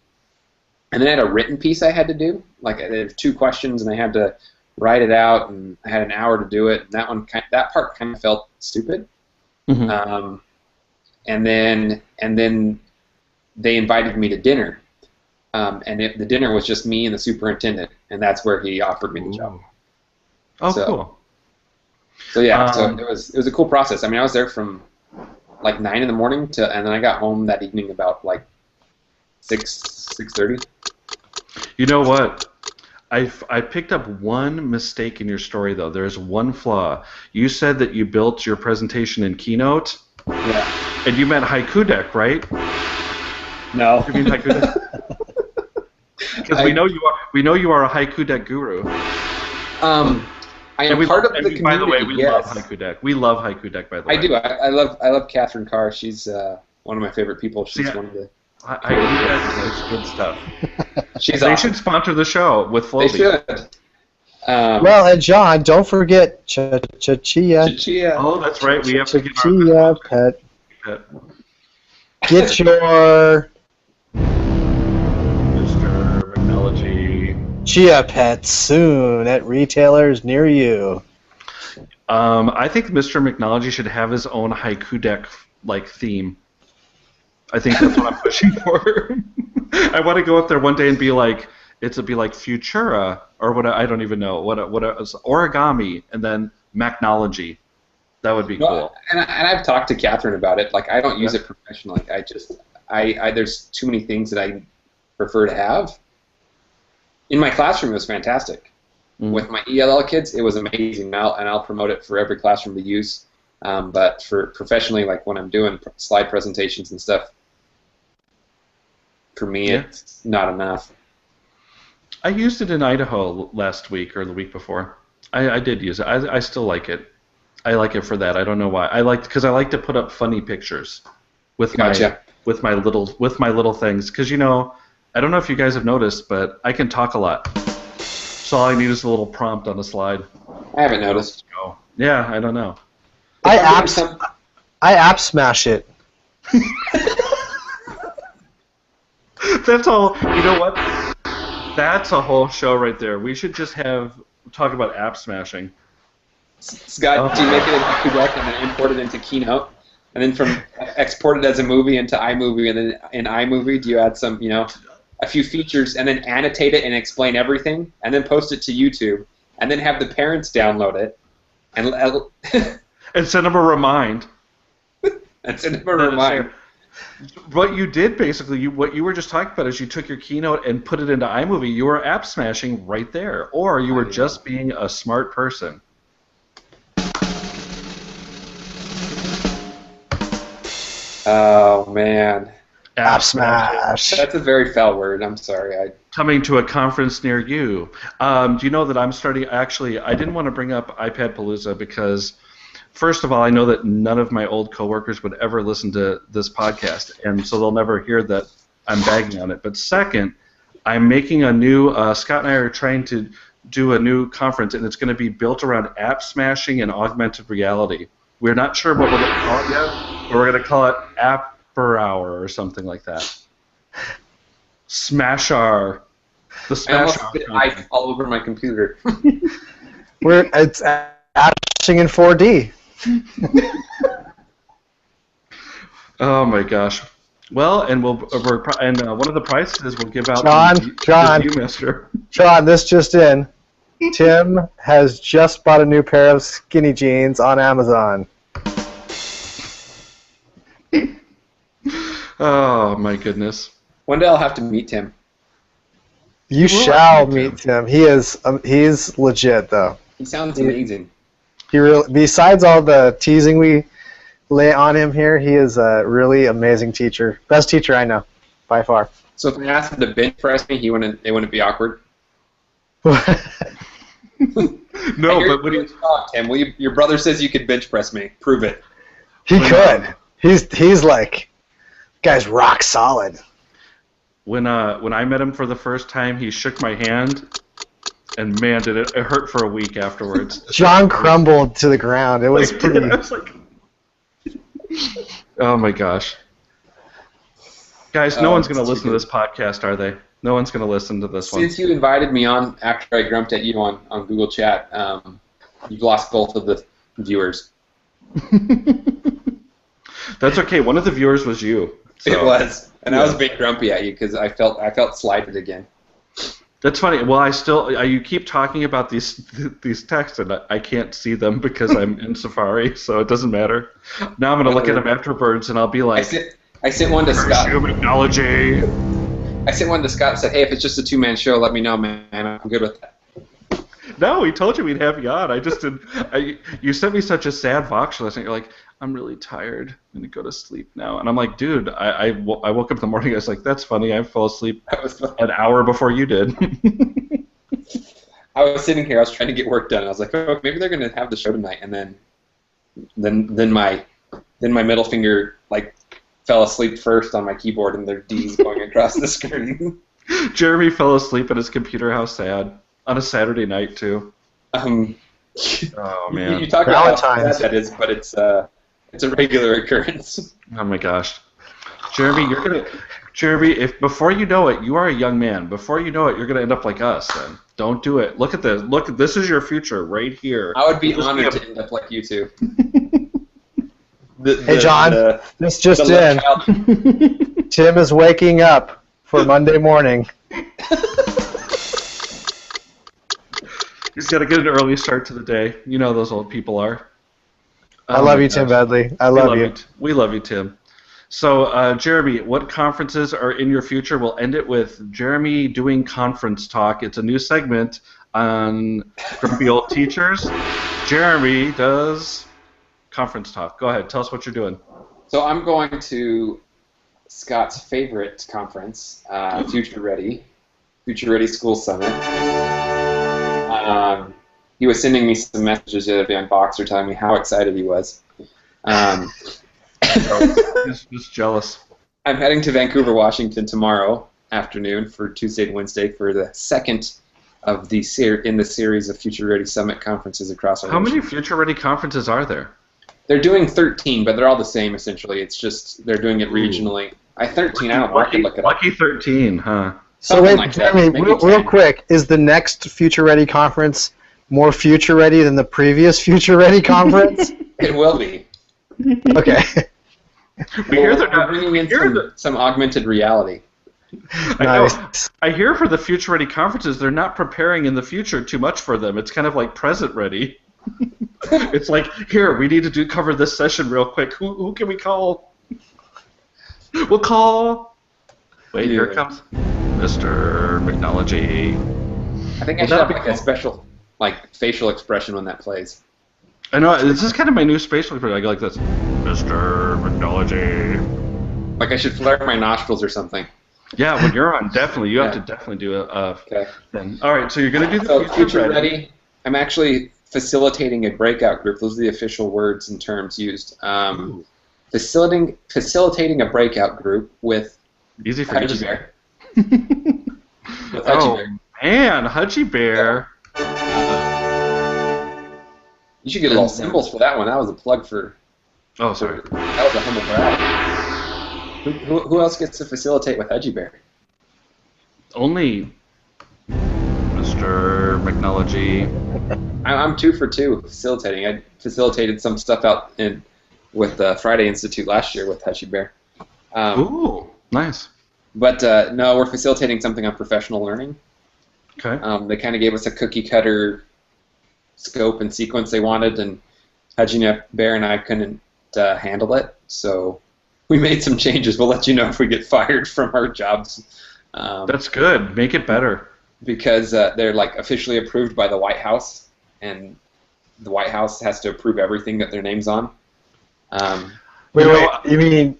And then I had a written piece I had to do. Like there were 2 questions, and I had to write it out, and I had an hour to do it. And that part kind of felt stupid. Mm-hmm. And then they invited me to dinner, and the dinner was just me and the superintendent, and that's where he offered me the job. Oh, cool. So yeah, so it was a cool process. I mean, I was there from like 9 in the morning and then I got home that evening about like 6:30. You know what? I picked up one mistake in your story, though. There's one flaw. You said that you built your presentation in Keynote. Yeah. And you meant Haiku Deck, right? No. You mean Haiku Deck? Because we know you are a Haiku Deck guru. I am part of the community. By the way, we love Haiku Deck. We love Haiku Deck, by the way. I do. I love Catherine Carr. She's one of my favorite people. She's one of the. Haiku Deck is good stuff. They should sponsor the show with Floaty. They should. Well, and John, don't forget Chia. Oh, that's right. We have to get our pet. Get your Mr. McNology Chia Pet soon at retailers near you. I think Mr. McNology should have his own Haiku Deck like theme. I think that's what I'm pushing for. I want to go up there one day and be like, it'll be like Futura or what? I don't even know what origami and then Macnology. That would be cool. And I've talked to Catherine about it. Like I don't use it professionally. I there's too many things that I prefer to have. In my classroom, it was fantastic. With my ELL kids, it was amazing. I'll promote it for every classroom to use. But for professionally, like when I'm doing slide presentations and stuff, for me, it's not enough. I used it in Idaho last week or the week before. I did use it. I still like it. I like it for that. I don't know why. Because I like to put up funny pictures with my little things. Because I don't know if you guys have noticed, but I can talk a lot. So all I need is a little prompt on the slide. I haven't noticed. Yeah, I don't know. I app smash it. That's all. You know what? That's a whole show right there. We should just talk about app smashing. Scott, do you make it in Haiku Deck and then import it into Keynote? And then export it as a movie into iMovie, and then in iMovie, do you add some, a few features, and then annotate it and explain everything, and then post it to YouTube, and then have the parents download it, and send them a remind. What you did basically, what you were just talking about is you took your Keynote and put it into iMovie. You were app smashing right there, or you were just being a smart person. Oh man! App Smash. That's a very foul word. I'm sorry. Coming to a conference near you. Do you know that I'm starting? Actually, I didn't want to bring up iPad Palooza because, first of all, I know that none of my old coworkers would ever listen to this podcast, and so they'll never hear that I'm bagging on it. But second, I'm making a new. Scott and I are trying to do a new conference, and it's going to be built around app smashing and augmented reality. We're not sure what we're going to call it yet, but we're going to call it App Per Hour or something like that. Smashar. The Smashar. I all over my computer. It's ashing in 4D. Oh my gosh. Well, and one of the prizes we'll give out John, the Viewmaster. John, this just in. Tim has just bought a new pair of skinny jeans on Amazon. Oh my goodness. One day I'll have to meet Tim. You shall meet Tim. He's legit though. He sounds amazing. Besides all the teasing we lay on him here, he is a really amazing teacher. Best teacher I know, by far. So if I asked him to bench press me, it wouldn't be awkward. No, but when Tim, your brother says you could bench press me. Prove it. He could. He's like, guy's rock solid. When I met him for the first time, he shook my hand, and man, did it hurt for a week afterwards. John crumbled to the ground. It was pretty. I was like, oh my gosh. Guys, no one's going to listen to this podcast, are they? No one's going to listen to this one. Since you invited me on after I grumped at you on Google Chat, you've lost both of the viewers. That's okay. One of the viewers was you. So. It was, and I was being grumpy at you because I felt slighted again. That's funny. Well, you keep talking about these texts, and I can't see them because I'm in Safari, so it doesn't matter. Now I'm going to look at them afterwards, and I'll be like, I sent one to Scott. Technology. I sent one to Scott and said, hey, if it's just a two-man show, let me know, man. I'm good with that. No, we told you we'd have you on. I just didn't. You sent me such a sad Vox last night. You're like, I'm really tired. I'm going to go to sleep now. And I'm like, dude, I woke up in the morning. I was like, that's funny. I fell asleep an hour before you did. I was sitting here. I was trying to get work done. I was like, oh, maybe they're going to have the show tonight. And then my middle finger fell asleep first on my keyboard, and there are D's going across the screen. Jeremy fell asleep at his computer. How sad. On a Saturday night, too. Oh, man. You talk about how sad that is, but it's a regular occurrence. Oh, my gosh. Jeremy, if before you know it, you are a young man. Before you know it, you're going to end up like us, then. Don't do it. Look at this. This is your future right here. I would be honored to end up like you two. Hey, John, this just in. Tim is waking up for Monday morning. He's got to get an early start to the day. You know those old people are. I love you, Tim Bedley. I love you. We love you, Tim. So, Jeremy, what conferences are in your future? We'll end it with Jeremy doing conference talk. It's a new segment on Grumpy Old Teachers. Jeremy does conference talk. Go ahead. Tell us what you're doing. So I'm going to Scott's favorite conference, Future Ready School Summit. He was sending me some messages the other day on Boxer telling me how excited he was. Just jealous. I'm heading to Vancouver, Washington tomorrow afternoon for Tuesday and Wednesday for the second of the in the series of Future Ready Summit conferences across our How nation. many Future Ready conferences are there? They're doing 13, but they're all the same essentially. It's just they're doing it regionally. I don't know. I can look it up. Lucky 13, huh? So wait, Jeremy, real quick, is the next Future Ready conference more Future Ready than the previous Future Ready conference? It will be. Okay. We hear they're bringing in some augmented reality. Nice. I hear for the Future Ready conferences, they're not preparing in the future too much for them. It's kind of like present ready. It's like, here, we need to cover this session real quick. Who can we call? We'll call. Wait, here it comes. Mr. McNology. I think I should have a special facial expression when that plays. I know, this is kind of my new spatial expression. I go like this. Mr. McNology. Like I should flare my nostrils or something. Yeah, when you're on, definitely. You have Yeah. to definitely do a Okay. thing. All right, so you're going to do the So future ready. ready. I'm actually facilitating a breakout group. Those are the official words and terms used. Ooh, Facilitating a breakout group with easy for you to Hudgy say. Bear. With Hudgy Oh, Bear. man, Hudgy Bear. You should get a little symbols for that one. That was a plug for. Oh, sorry. That was a humble brag. Who else gets to facilitate with Hudgy Bear? Only Mr. McNullogy. I'm 2 for 2 facilitating. I facilitated some stuff out with the Friday Institute last year with Hudgy Bear. Ooh, nice. But no, we're facilitating something on professional learning. Okay. They kind of gave us a cookie cutter scope and sequence they wanted, and Hudgy Bear and I couldn't handle it, so we made some changes. We'll let you know if we get fired from our jobs. That's good. Make it better. Because they're like officially approved by the White House, and the White House has to approve everything that their name's on. Wait, you mean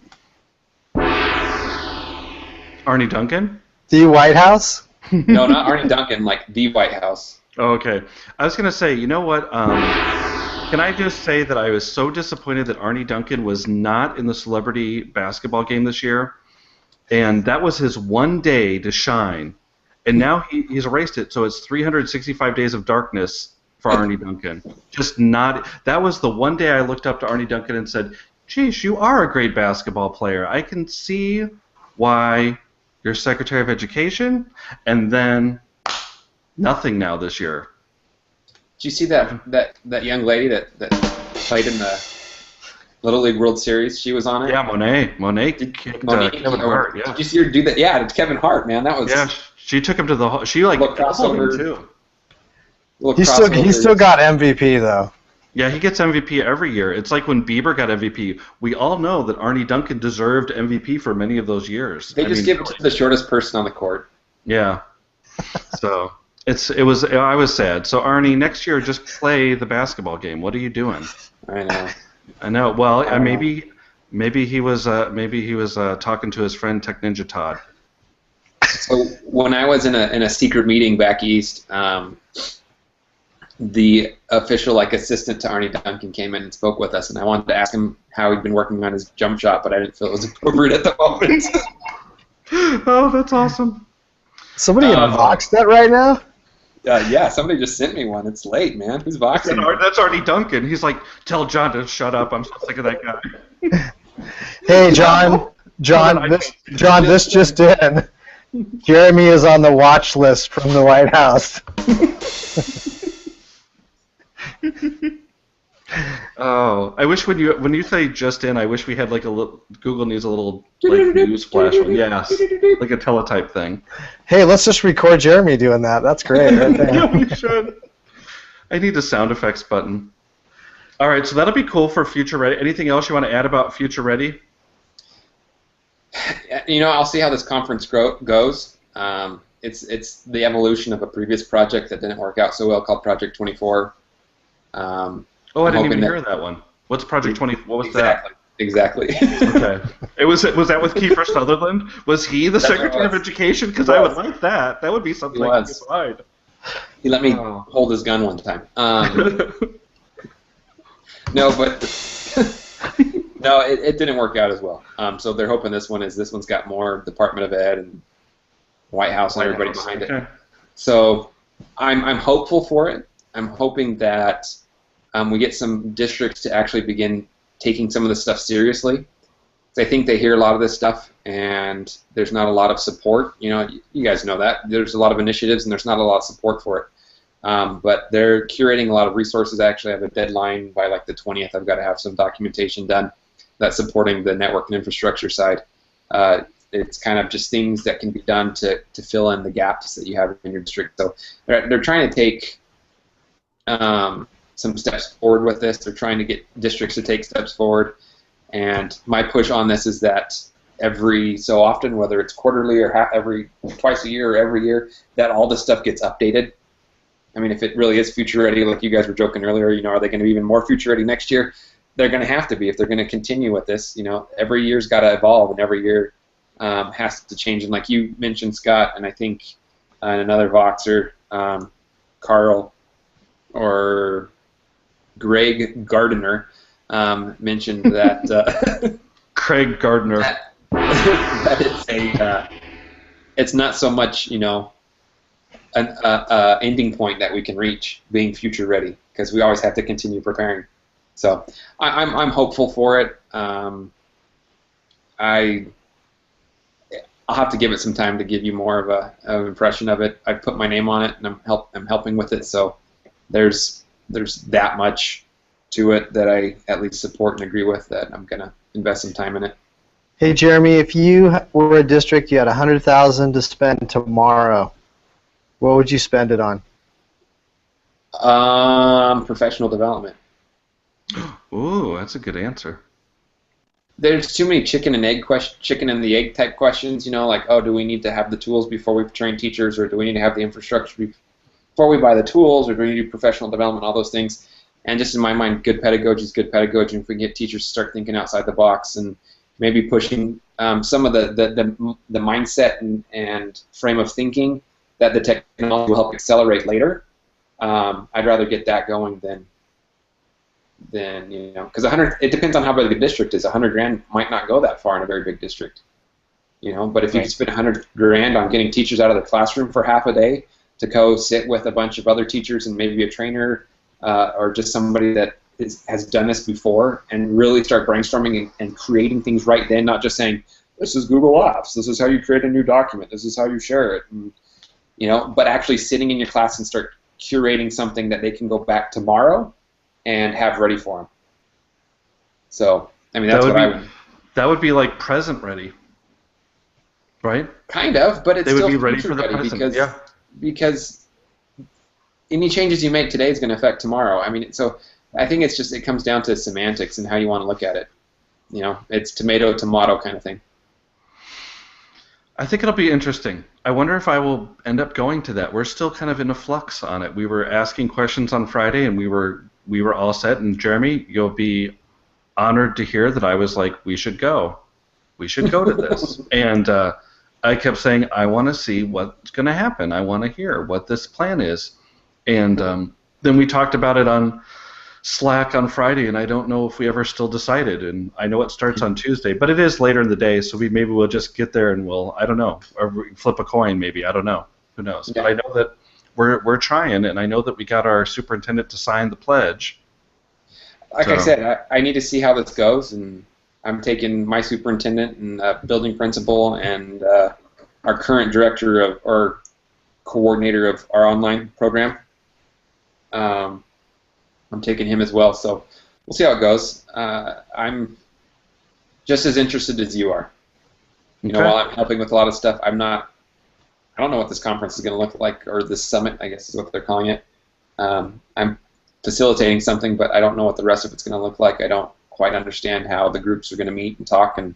Arnie Duncan? the White House? No, not Arnie Duncan, like the White House. Oh, okay. I was going to say, you know what? Can I just say that I was so disappointed that Arnie Duncan was not in the celebrity basketball game this year, and that was his one day to shine, and now he's erased it, so it's 365 days of darkness for Arnie Duncan. Just not. That was the one day I looked up to Arnie Duncan and said, "Geez, you are a great basketball player. I can see why you're Secretary of Education," and then nothing now this year. Did you see that young lady that played in the Little League World Series? She was on it. Yeah, Monet kicked Kevin Hart. Yeah. Did you see her do that? Yeah, to Kevin Hart, man. That was. Yeah, she took him to the. She like Little crossover. him too. He still got MVP though. Yeah, he gets MVP every year. It's like when Bieber got MVP. We all know that Arnie Duncan deserved MVP for many of those years. They just give it to the shortest person on the court. Yeah. So I was sad. So Arnie, next year just play the basketball game. What are you doing? I know. I know. Well, maybe he was talking to his friend Techninja Todd. So when I was in a secret meeting back east, the official assistant to Arnie Duncan came in and spoke with us, and I wanted to ask him how he'd been working on his jump shot, but I didn't feel it was appropriate at the moment. Oh, that's awesome. Somebody unboxed that right now? Yeah, somebody just sent me one. It's late, man. Who's boxing? That's Arnie Duncan. He's like, tell John to shut up. I'm so sick of that guy. Hey, John, this just in. Jeremy is on the watch list from the White House. Oh, I wish when you say just in, I wish we had like a little Google News, a little news flash one. Yes, like a teletype thing. Hey, let's just record Jeremy doing that. That's great. Right there. Yeah, we should. I need a sound effects button. All right, so that'll be cool for Future Ready. Anything else you want to add about Future Ready? I'll see how this conference goes. It's the evolution of a previous project that didn't work out so well called Project 24. I didn't even hear that one. What's Project 20? What was that? Exactly. Okay. Was that with Kiefer Sutherland? Was he the Secretary of Education? Because I would like that. That would be something I could provide. He let me hold his gun one time. No, but no, it didn't work out as well. So they're hoping this one's got more Department of Ed and White House and everybody behind it. So I'm hopeful for it. I'm hoping that we get some districts to actually begin taking some of this stuff seriously. I think they hear a lot of this stuff, and there's not a lot of support. You guys know that. There's a lot of initiatives, and there's not a lot of support for it. But they're curating a lot of resources. I actually have a deadline by the 20th. I've got to have some documentation done that's supporting the network and infrastructure side. It's kind of just things that can be done to fill in the gaps that you have in your district. So they're trying to take some steps forward with this. They're trying to get districts to take steps forward. And my push on this is that every so often, whether it's quarterly or twice a year or every year, that all this stuff gets updated. I mean, if it really is future ready, like you guys were joking earlier, are they going to be even more future ready next year? they're going to have to be if they're going to continue with this. Every year's got to evolve, and every year has to change. And like you mentioned, Scott, and I think another Voxer, Carl or Greg Gardner mentioned that Craig Gardner. that it's not so much an ending point that we can reach, being future ready, because we always have to continue preparing. So I'm hopeful for it. I'll have to give it some time to give you more of an impression of it. I've put my name on it, and I'm helping with it. So there's that much to it that I at least support and agree with, that I'm gonna invest some time in it. Hey Jeremy, if you were a district, you had $100,000 to spend tomorrow, what would you spend it on? Professional development. Ooh, that's a good answer. There's too many chicken and the egg type questions. Like, oh, do we need to have the tools before we train teachers, or do we need to have the infrastructure before we buy the tools, or do we need professional development? All those things. And just in my mind, good pedagogy is good pedagogy. If we can get teachers to start thinking outside the box and maybe pushing some of the mindset and frame of thinking that the technology will help accelerate later, I'd rather get that going than because it depends on how big the district is. $100,000 might not go that far in a very big district, But if you spend $100,000 on getting teachers out of the classroom for half a day to go sit with a bunch of other teachers and maybe a trainer or just somebody that has done this before, and really start brainstorming and creating things right then, not just saying, this is Google Apps, this is how you create a new document, this is how you share it, and, but actually sitting in your class and start curating something that they can go back tomorrow and have ready for them. So, I mean, that's that would be like present ready, right? Kind of, but it's they still would be ready for the present. Because any changes you make today is going to affect tomorrow. I mean, so I think it comes down to semantics and how you want to look at it. It's tomato kind of thing. I think it'll be interesting. I wonder if I will end up going to that. We're still kind of in a flux on it. We were asking questions on Friday, and we were all set. And Jeremy, you'll be honored to hear that I was like, we should go. We should go to this. And I kept saying, I want to see what's going to happen. I want to hear what this plan is. And then we talked about it on Slack on Friday, and I don't know if we ever still decided. And I know it starts on Tuesday, but it is later in the day, so maybe we'll just get there and I don't know, or we flip a coin maybe. I don't know. Who knows? Yeah. But I know that we're trying, and I know that we got our superintendent to sign the pledge. Like I said, I need to see how this goes, and I'm taking my superintendent and building principal and our current director or coordinator of our online program. I'm taking him as well, so we'll see how it goes. I'm just as interested as you are. While I'm helping with a lot of stuff, I don't know what this conference is going to look like, or this summit, I guess is what they're calling it. I'm facilitating something, but I don't know what the rest of it's going to look like. I don't quite understand how the groups are going to meet and talk, and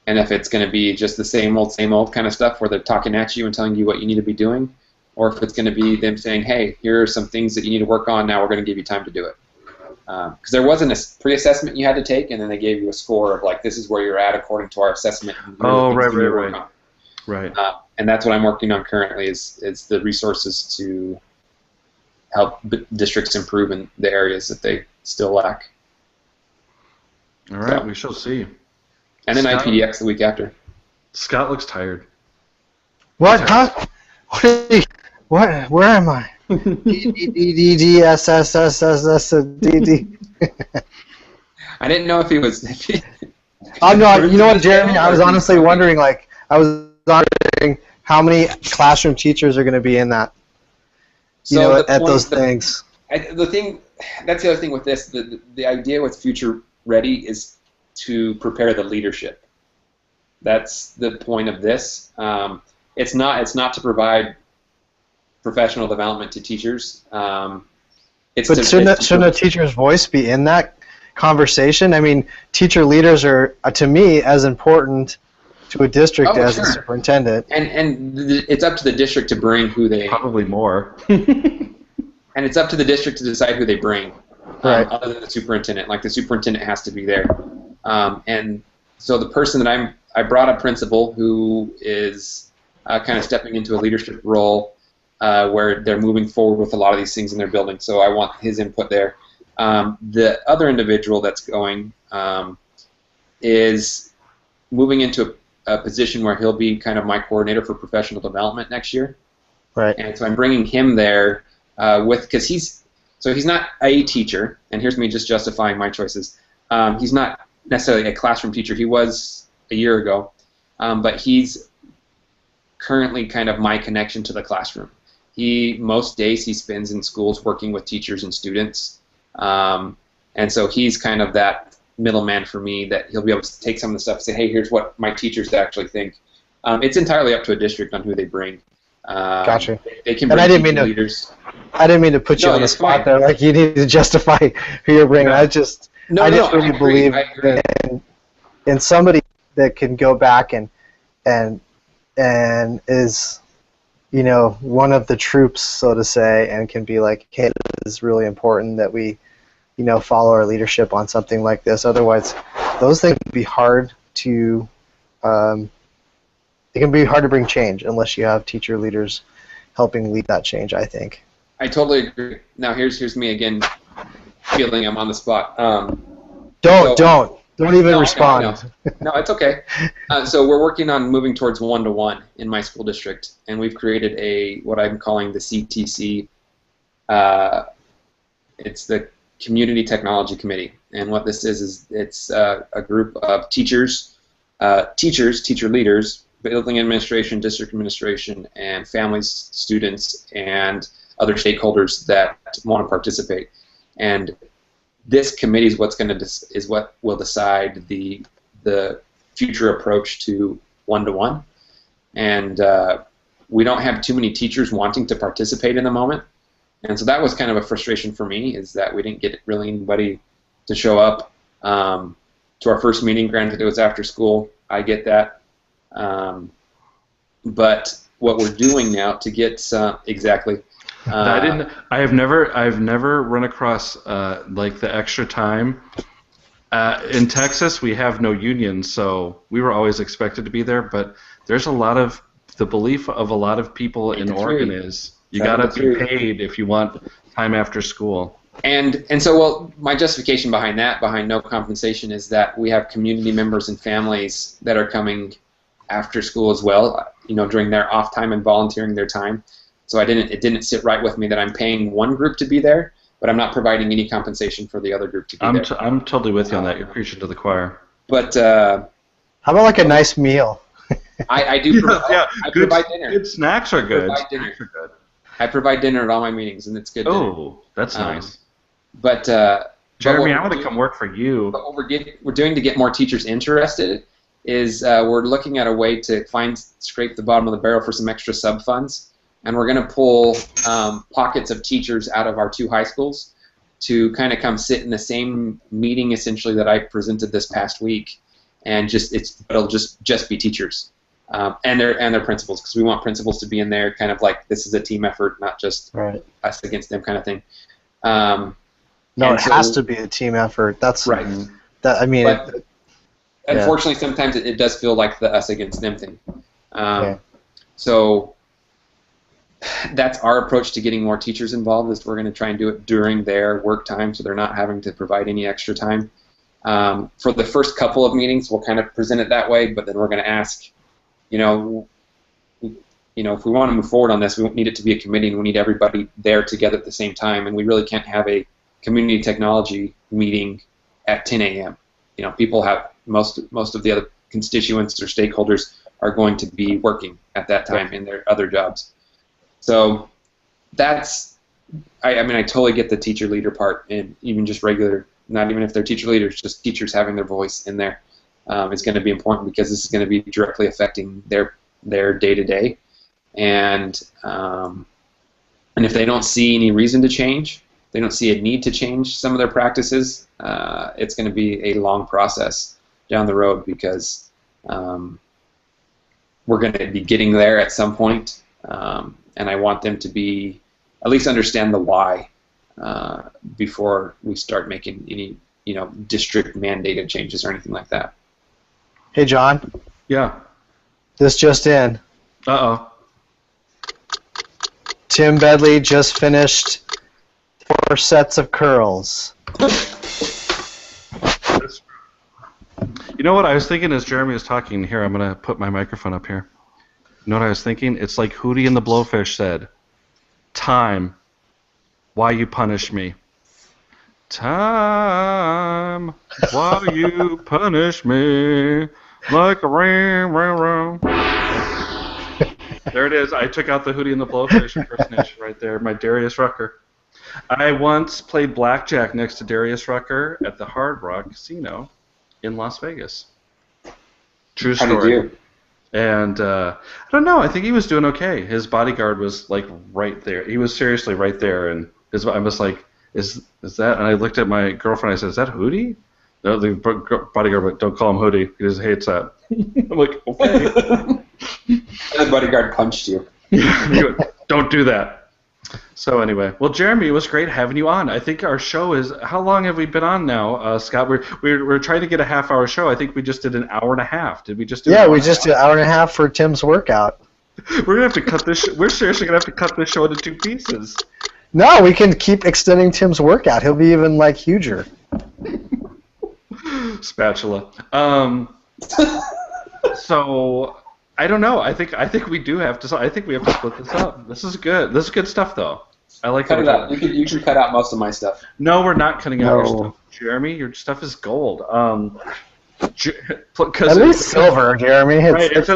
if it's going to be just the same old kind of stuff where they're talking at you and telling you what you need to be doing, or if it's going to be them saying, hey, here are some things that you need to work on, now we're going to give you time to do it. Because there wasn't a pre-assessment you had to take, and then they gave you a score of, like, this is where you're at according to our assessment. Oh, right. And that's what I'm working on currently is the resources to help districts improve in the areas that they still lack. All right, we shall see. And then IPDX the week after. Scott looks tired. What? Huh? What? Where am I? D. I didn't know if he was. I'm not. You know what, Jeremy? I was honestly wondering. How many classroom teachers are going to be in that. Those things. That's the other thing with this. The idea with Future Ready is to prepare the leadership. That's the point of this. It's not to provide professional development to teachers. Shouldn't a teacher's voice be in that conversation? I mean, teacher leaders are, to me, as important to a district as the superintendent. And it's up to the district to bring who they... Probably more. And it's up to the district to decide who they bring. Right. other than the superintendent. Like the superintendent has to be there. And so the person that I brought a principal who is kind of stepping into a leadership role where they're moving forward with a lot of these things in their building. So I want his input there. The other individual that's going is moving into a position where he'll be kind of my coordinator for professional development next year. Right. And so I'm bringing him there because he's not a teacher, and here's me just justifying my choices. He's not necessarily a classroom teacher. He was a year ago, but he's currently kind of my connection to the classroom. Most days he spends in schools working with teachers and students, and so he's kind of that middleman for me, that he'll be able to take some of the stuff and say, hey, here's what my teachers actually think. It's entirely up to a district on who they bring. Gotcha. They can bring teaching leaders. I didn't mean to put you on the spot there. Like you need to justify who you're bringing. I just really believe in somebody that can go back and is, you know, one of the troops, so to say, and can be like, hey, this is really important that we, you know, follow our leadership on something like this. Otherwise, those things can be hard to. It can be hard to bring change unless you have teacher leaders helping lead that change, I think. I totally agree. Now here's me again, feeling I'm on the spot. Don't even respond. No, it's okay. So we're working on moving towards one-to-one in my school district, and we've created what I'm calling the CTC. It's the Community Technology Committee, and what this is it's a group of teacher leaders, building administration, district administration, and families, students, and other stakeholders that want to participate. And this committee is what will decide the future approach to one-to-one. And we don't have too many teachers wanting to participate in the moment. And so that was kind of a frustration for me, is that we didn't get really anybody to show up to our first meeting. Granted, it was after school. I get that. But what we're doing now to get exactly. I've never run across like the extra time. In Texas, we have no unions, so we were always expected to be there. But there's the belief of a lot of people in Oregon is you gotta be paid if you want time after school. And so, well, my justification behind no compensation, is that we have community members and families that are coming after school as well, you know, during their off time and volunteering their time. So it didn't sit right with me that I'm paying one group to be there, but I'm not providing any compensation for the other group to be there. I'm totally with you on that. You're preaching to the choir. But how about like a nice meal? I do. I provide dinner. Good snacks are good. I provide dinner at all my meetings, and it's good. Oh, that's nice. But Jeremy, I want to come work for you. But what we're doing to get more teachers interested is we're looking at a way to scrape the bottom of the barrel for some extra sub funds, and we're going to pull pockets of teachers out of our two high schools to kind of come sit in the same meeting essentially that I presented this past week, and it'll just be teachers and their principals, because we want principals to be in there, kind of like this is a team effort, not just us against them kind of thing. No, it has to be a team effort. That's right. That I mean. Unfortunately, sometimes it does feel like the us against them thing. So that's our approach to getting more teachers involved, is we're going to try and do it during their work time, so they're not having to provide any extra time. For the first couple of meetings, we'll kind of present it that way, but then we're going to ask, if we want to move forward on this, we need it to be a committee, and we need everybody there together at the same time, and we really can't have a community technology meeting at 10 a.m. People have most of the other constituents or stakeholders are going to be working at that time in their other jobs. So that's, I totally get the teacher leader part, and even just regular, not even if they're teacher leaders, just teachers having their voice in there is going to be important, because this is going to be directly affecting their day-to-day. And if they don't see any reason to change, they don't see a need to change some of their practices, it's going to be a long process down the road, because we're going to be getting there at some point, and I want them to at least understand the why before we start making any district mandated changes or anything like that. Hey, John. Yeah. This just in. Uh-oh. Tim Bedley just finished 4 sets of curls. You know what I was thinking as Jeremy was talking? Here, I'm going to put my microphone up here. You know what I was thinking? It's like Hootie and the Blowfish said, "Time, why you punish me? Time, why you punish me? Like a ring, ring, ring." There it is. I took out the Hootie and the Blowfish impersonation right there. My Darius Rucker. I once played blackjack next to Darius Rucker at the Hard Rock Casino in Las Vegas. True story. How did you do? And I don't know. I think he was doing okay. His bodyguard was like right there. He was seriously right there, and I was like, "Is that?" And I looked at my girlfriend. I said, "Is that Hootie?" No, the bodyguard, but don't call him Hootie. He just hates that. I'm like, okay. And the bodyguard punched you. Don't do that. So anyway, well, Jeremy, it was great having you on. I think our show is. How long have we been on now, Scott? We're trying to get a half-hour show. I think we just did an hour and a half. Did we just do? Yeah, we just did an hour and a half for Tim's workout. We're gonna have to cut this. We're seriously gonna have to cut this show into 2 pieces. No, we can keep extending Tim's workout. He'll be even like huger. Spatula. So I don't know. I think we do have to. I think we have to split this up. This is good. This is good stuff, though. I like cut it out. You can cut out most of my stuff. No, we're not cutting out your stuff, Jeremy. Your stuff is gold. At least silver, Jeremy. It's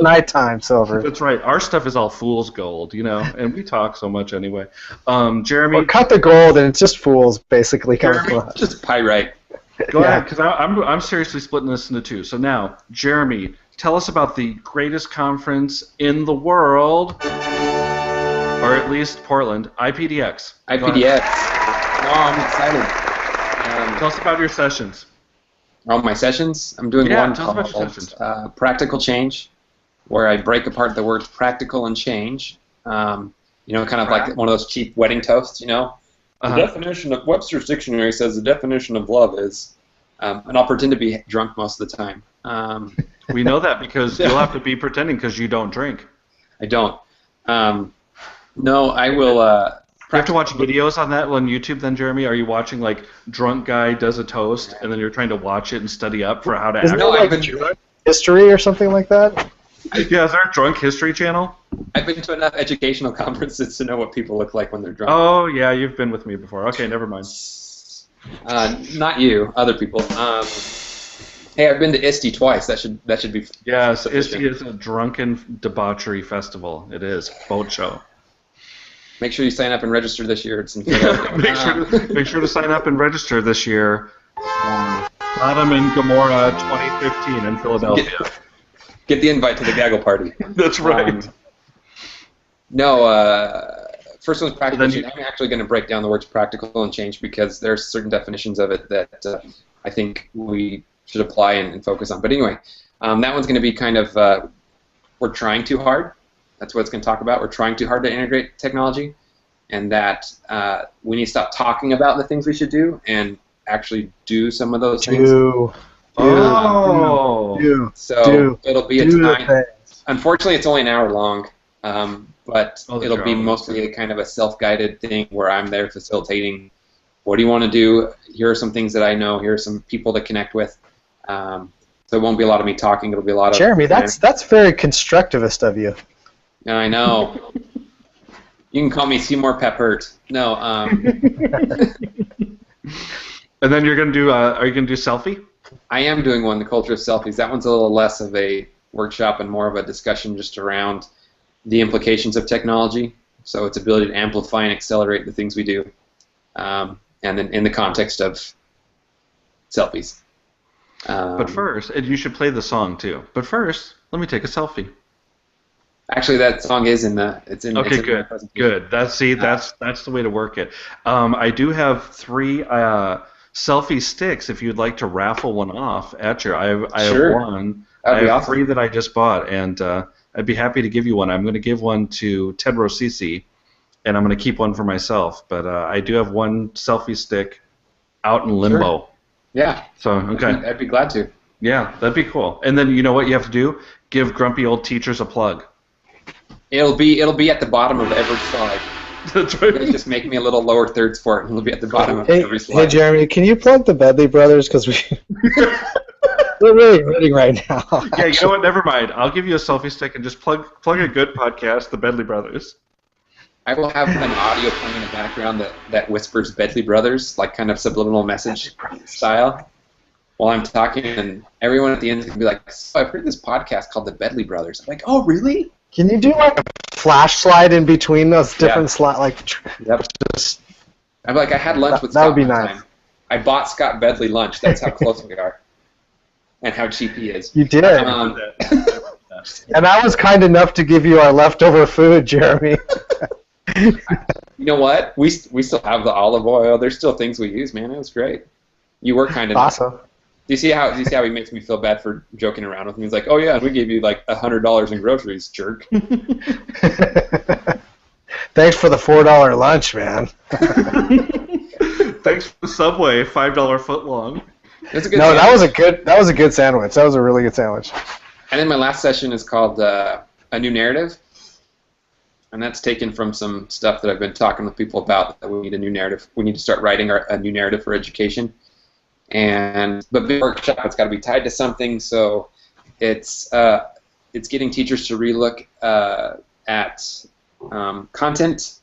nighttime silver. That's right. Our stuff is all fool's gold, and we talk so much anyway. Jeremy, well, cut the gold, and it's just fools basically coming from us. Just pyrite. Go ahead, because I'm seriously splitting this into 2. So now, Jeremy, tell us about the greatest conference in the world, or at least Portland, IPDX. IPDX. No, I'm excited. Tell us about your sessions. All my sessions? I'm doing one tell us about your sessions. Practical Change, where I break apart the words practical and change. Kind of like one of those cheap wedding toasts, The definition of Webster's Dictionary says the definition of love is, and I'll pretend to be drunk most of the time. We know that because you'll have to be pretending because you don't drink. I don't. No, I will. You have to watch videos on that on YouTube then, Jeremy? Are you watching, like, drunk guy does a toast, and then you're trying to watch it and study up for how to act? No, like drunk history or something like that? Yeah, is there a drunk history channel? I've been to enough educational conferences to know what people look like when they're drunk. Oh, yeah, you've been with me before. Okay, never mind. Not you, other people. Hey, I've been to ISTE twice. That should be. Yes, ISTE is a drunken debauchery festival. It is boat show. Make sure you sign up and register this year. It's in Philadelphia. make sure to sign up and register this year. Sodom and Gomorrah 2015 in Philadelphia. Get the invite to the gaggle party. That's right. First one's practical change. I'm actually going to break down the words practical and change because there are certain definitions of it that I think we should apply and focus on. But anyway, that one's going to be kind of we're trying too hard. That's what it's going to talk about. We're trying too hard to integrate technology, and that we need to stop talking about the things we should do and actually do some of those things. So it'll be a time. Unfortunately, it's only an hour long, but it'll be mostly a kind of a self-guided thing where I'm there facilitating. What do you want to do? Here are some things that I know. Here are some people to connect with. So it won't be a lot of me talking. It'll be a lot of Jeremy. That's very constructivist of you. I know. You can call me Seymour Peppert. No. And then you're gonna do. Are you gonna do selfie? I am doing one, the culture of selfies. That one's a little less of a workshop and more of a discussion just around the implications of technology. So its ability to amplify and accelerate the things we do, and then in the context of selfies. But first, and you should play the song too. But first, let me take a selfie. Actually, that song is in the. It's in. Okay, it's good. In Good. That's the way to work it. I do have 3 selfie sticks. If you'd like to raffle one off at your, I have one. I have awesome. 3 that I just bought, and I'd be happy to give you one. I'm going to give one to Ted Rosisi, and I'm going to keep one for myself. But I do have one selfie stick out in limbo. Sure. Yeah. So, okay. I'd be glad to. Yeah, that'd be cool. And then you know what you have to do? Give grumpy old teachers a plug. It'll be at the bottom of every slide. That's right. Just make me a little lower thirds for it, and it'll be at the bottom of every slide. Hey, Jeremy, can you plug the Bedley Brothers? Because we're really hurting right now. Yeah, you know what? Never mind. I'll give you a selfie stick and just plug a good podcast, the Bedley Brothers. I will have an audio playing in the background that whispers Bedley Brothers, like kind of subliminal message style, while I'm talking, and everyone at the end is going to be like, so I've heard this podcast called the Bedley Brothers. I'm like, oh, really? Can you do like a flash slide in between those different slides? Like, yep. I'm like, I had lunch with Scott that would be one nice. time. I bought Scott Bedley lunch. That's how close we are, and how cheap he is. You did. And I was kind enough to give you our leftover food, Jeremy. you know what? We still have the olive oil. There's still things we use, man. It was great. You were kind enough. Awesome. Do you see how he makes me feel bad for joking around with me? He's like, oh yeah, we gave you like $100 in groceries, jerk. Thanks for the $4 lunch, man. Thanks for the Subway, $5 foot long. That's a good No, sandwich. that was a good sandwich. That was a really good sandwich. And then my last session is called A New Narrative. And that's taken from some stuff that I've been talking with people about, that we need a new narrative. We need to start writing a new narrative for education. But the workshop, it's got to be tied to something, so it's getting teachers to relook at content,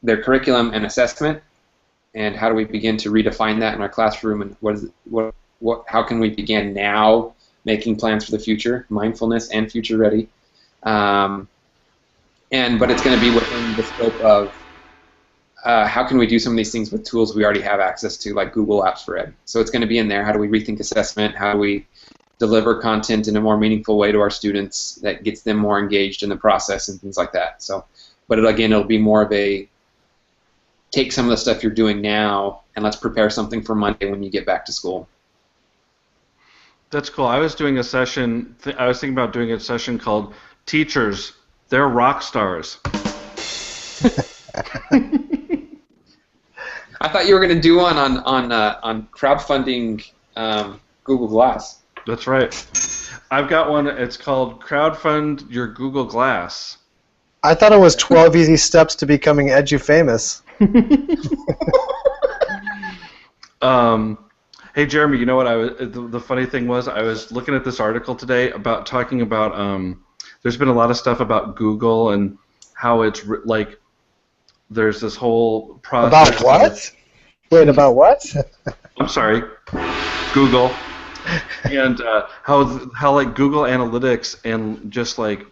their curriculum, and assessment, and how do we begin to redefine that in our classroom, and how can we begin now making plans for the future, mindfulness and future ready, but it's going to be within the scope of how can we do some of these things with tools we already have access to, like Google Apps for Ed. So it's going to be in there. How do we rethink assessment? How do we deliver content in a more meaningful way to our students that gets them more engaged in the process and things like that. So, but it'll be more of a take some of the stuff you're doing now and let's prepare something for Monday when you get back to school. That's cool. I was doing a session. I was thinking about doing a session called "Teachers, They're Rock Stars." I thought you were going to do one on crowdfunding Google Glass. That's right. I've got one. It's called "Crowdfund Your Google Glass." I thought it was 12 easy steps to becoming edu-famous. Hey Jeremy, you know what? The funny thing was, I was looking at this article today about talking about. There's been a lot of stuff about Google and how it's like. There's this whole process. About what? Wait, about what? I'm sorry, Google, and how like Google Analytics and just like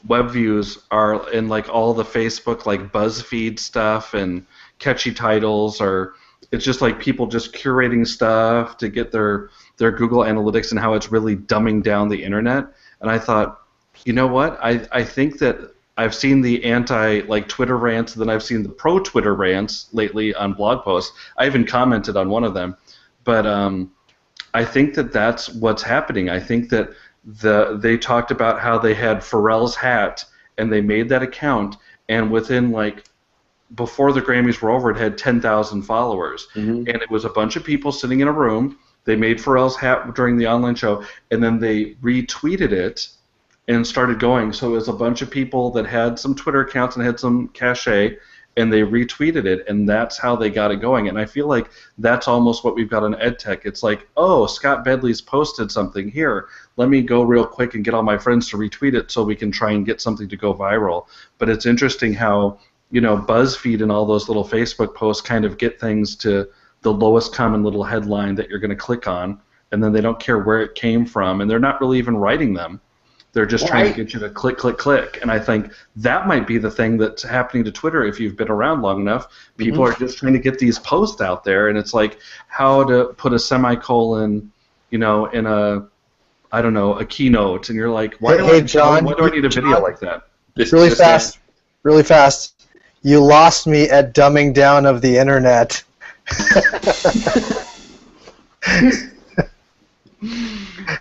web views are in like all the Facebook like BuzzFeed stuff and catchy titles, or it's just like people just curating stuff to get their Google Analytics, and how it's really dumbing down the internet. And I thought, you know what? I think that I've seen the Twitter rants, and then I've seen the pro-Twitter rants lately on blog posts. I even commented on one of them. But I think that that's what's happening. I think that they talked about how they had Pharrell's hat, and they made that account, and within before the Grammys were over, it had 10,000 followers. Mm-hmm. And it was a bunch of people sitting in a room. They made Pharrell's hat during the online show, and then they retweeted it and started going. So it was a bunch of people that had some Twitter accounts and had some cachet, and they retweeted it, and that's how they got it going. And I feel like that's almost what we've got on EdTech. It's like, oh, Scott Bedley's posted something here. Let me go real quick and get all my friends to retweet it so we can try and get something to go viral. But it's interesting how, BuzzFeed and all those little Facebook posts kind of get things to the lowest common little headline that you're going to click on, and then they don't care where it came from, and they're not really even writing them. They're just trying to get you to click, click, click. And I think that might be the thing that's happening to Twitter if you've been around long enough. People are just trying to get these posts out there, and it's like how to put a semicolon, in a keynote. And you're like, why do I need a video like that? Really fast. You lost me at dumbing down of the internet.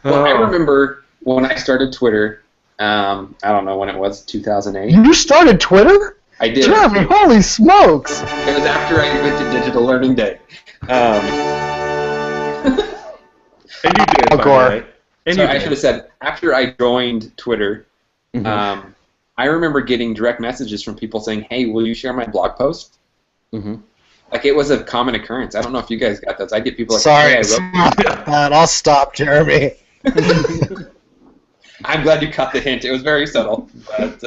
Well, I remember when I started Twitter, I don't know when it was, 2008. You started Twitter? I did. Jeremy, holy smokes! It was after I invented Digital Learning Day. And you did, by the way. And So you I did. should have said, after I joined Twitter, Mhm. I remember getting direct messages from people saying, "Hey, will you share my blog post?" Mhm. Like, it was a common occurrence. I don't know if you guys got those. I get people like, Sorry, "Hey, I wrote." I'll stop, Jeremy. I'm glad you caught the hint. It was very subtle, but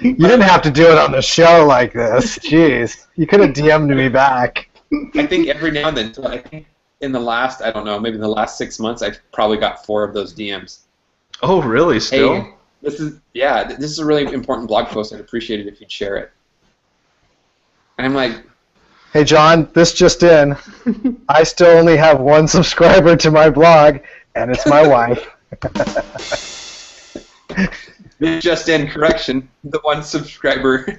You didn't have to do it on the show like this. Jeez, you could have DM'd me back. I think every now and then, I think in the last, I don't know, maybe in the last 6 months, I've probably got 4 of those DMs. Oh, really? Still? Hey, this is a really important blog post. I'd appreciate it if you'd share it. And I'm like, Hey, John, this just in. I still only have 1 subscriber to my blog, and it's my wife. just in correction, the 1 subscriber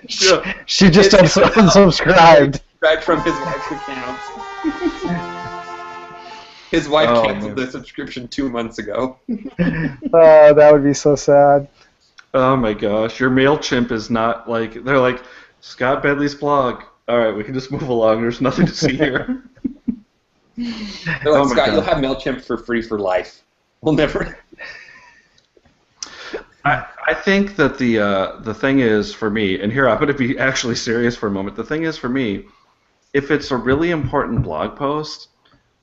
She just unsubscribed. subscribed from his wife's account. His wife canceled the subscription 2 months ago. Oh, that would be so sad. Oh my gosh, your MailChimp is not like, they're like, Scott Bedley's blog. All right, we can just move along. There's nothing to see here. They're like, Scott, you'll have MailChimp for free for life. We'll never. I think that the thing is for me, and here I'm going to be actually serious for a moment. The thing is for me, if it's a really important blog post,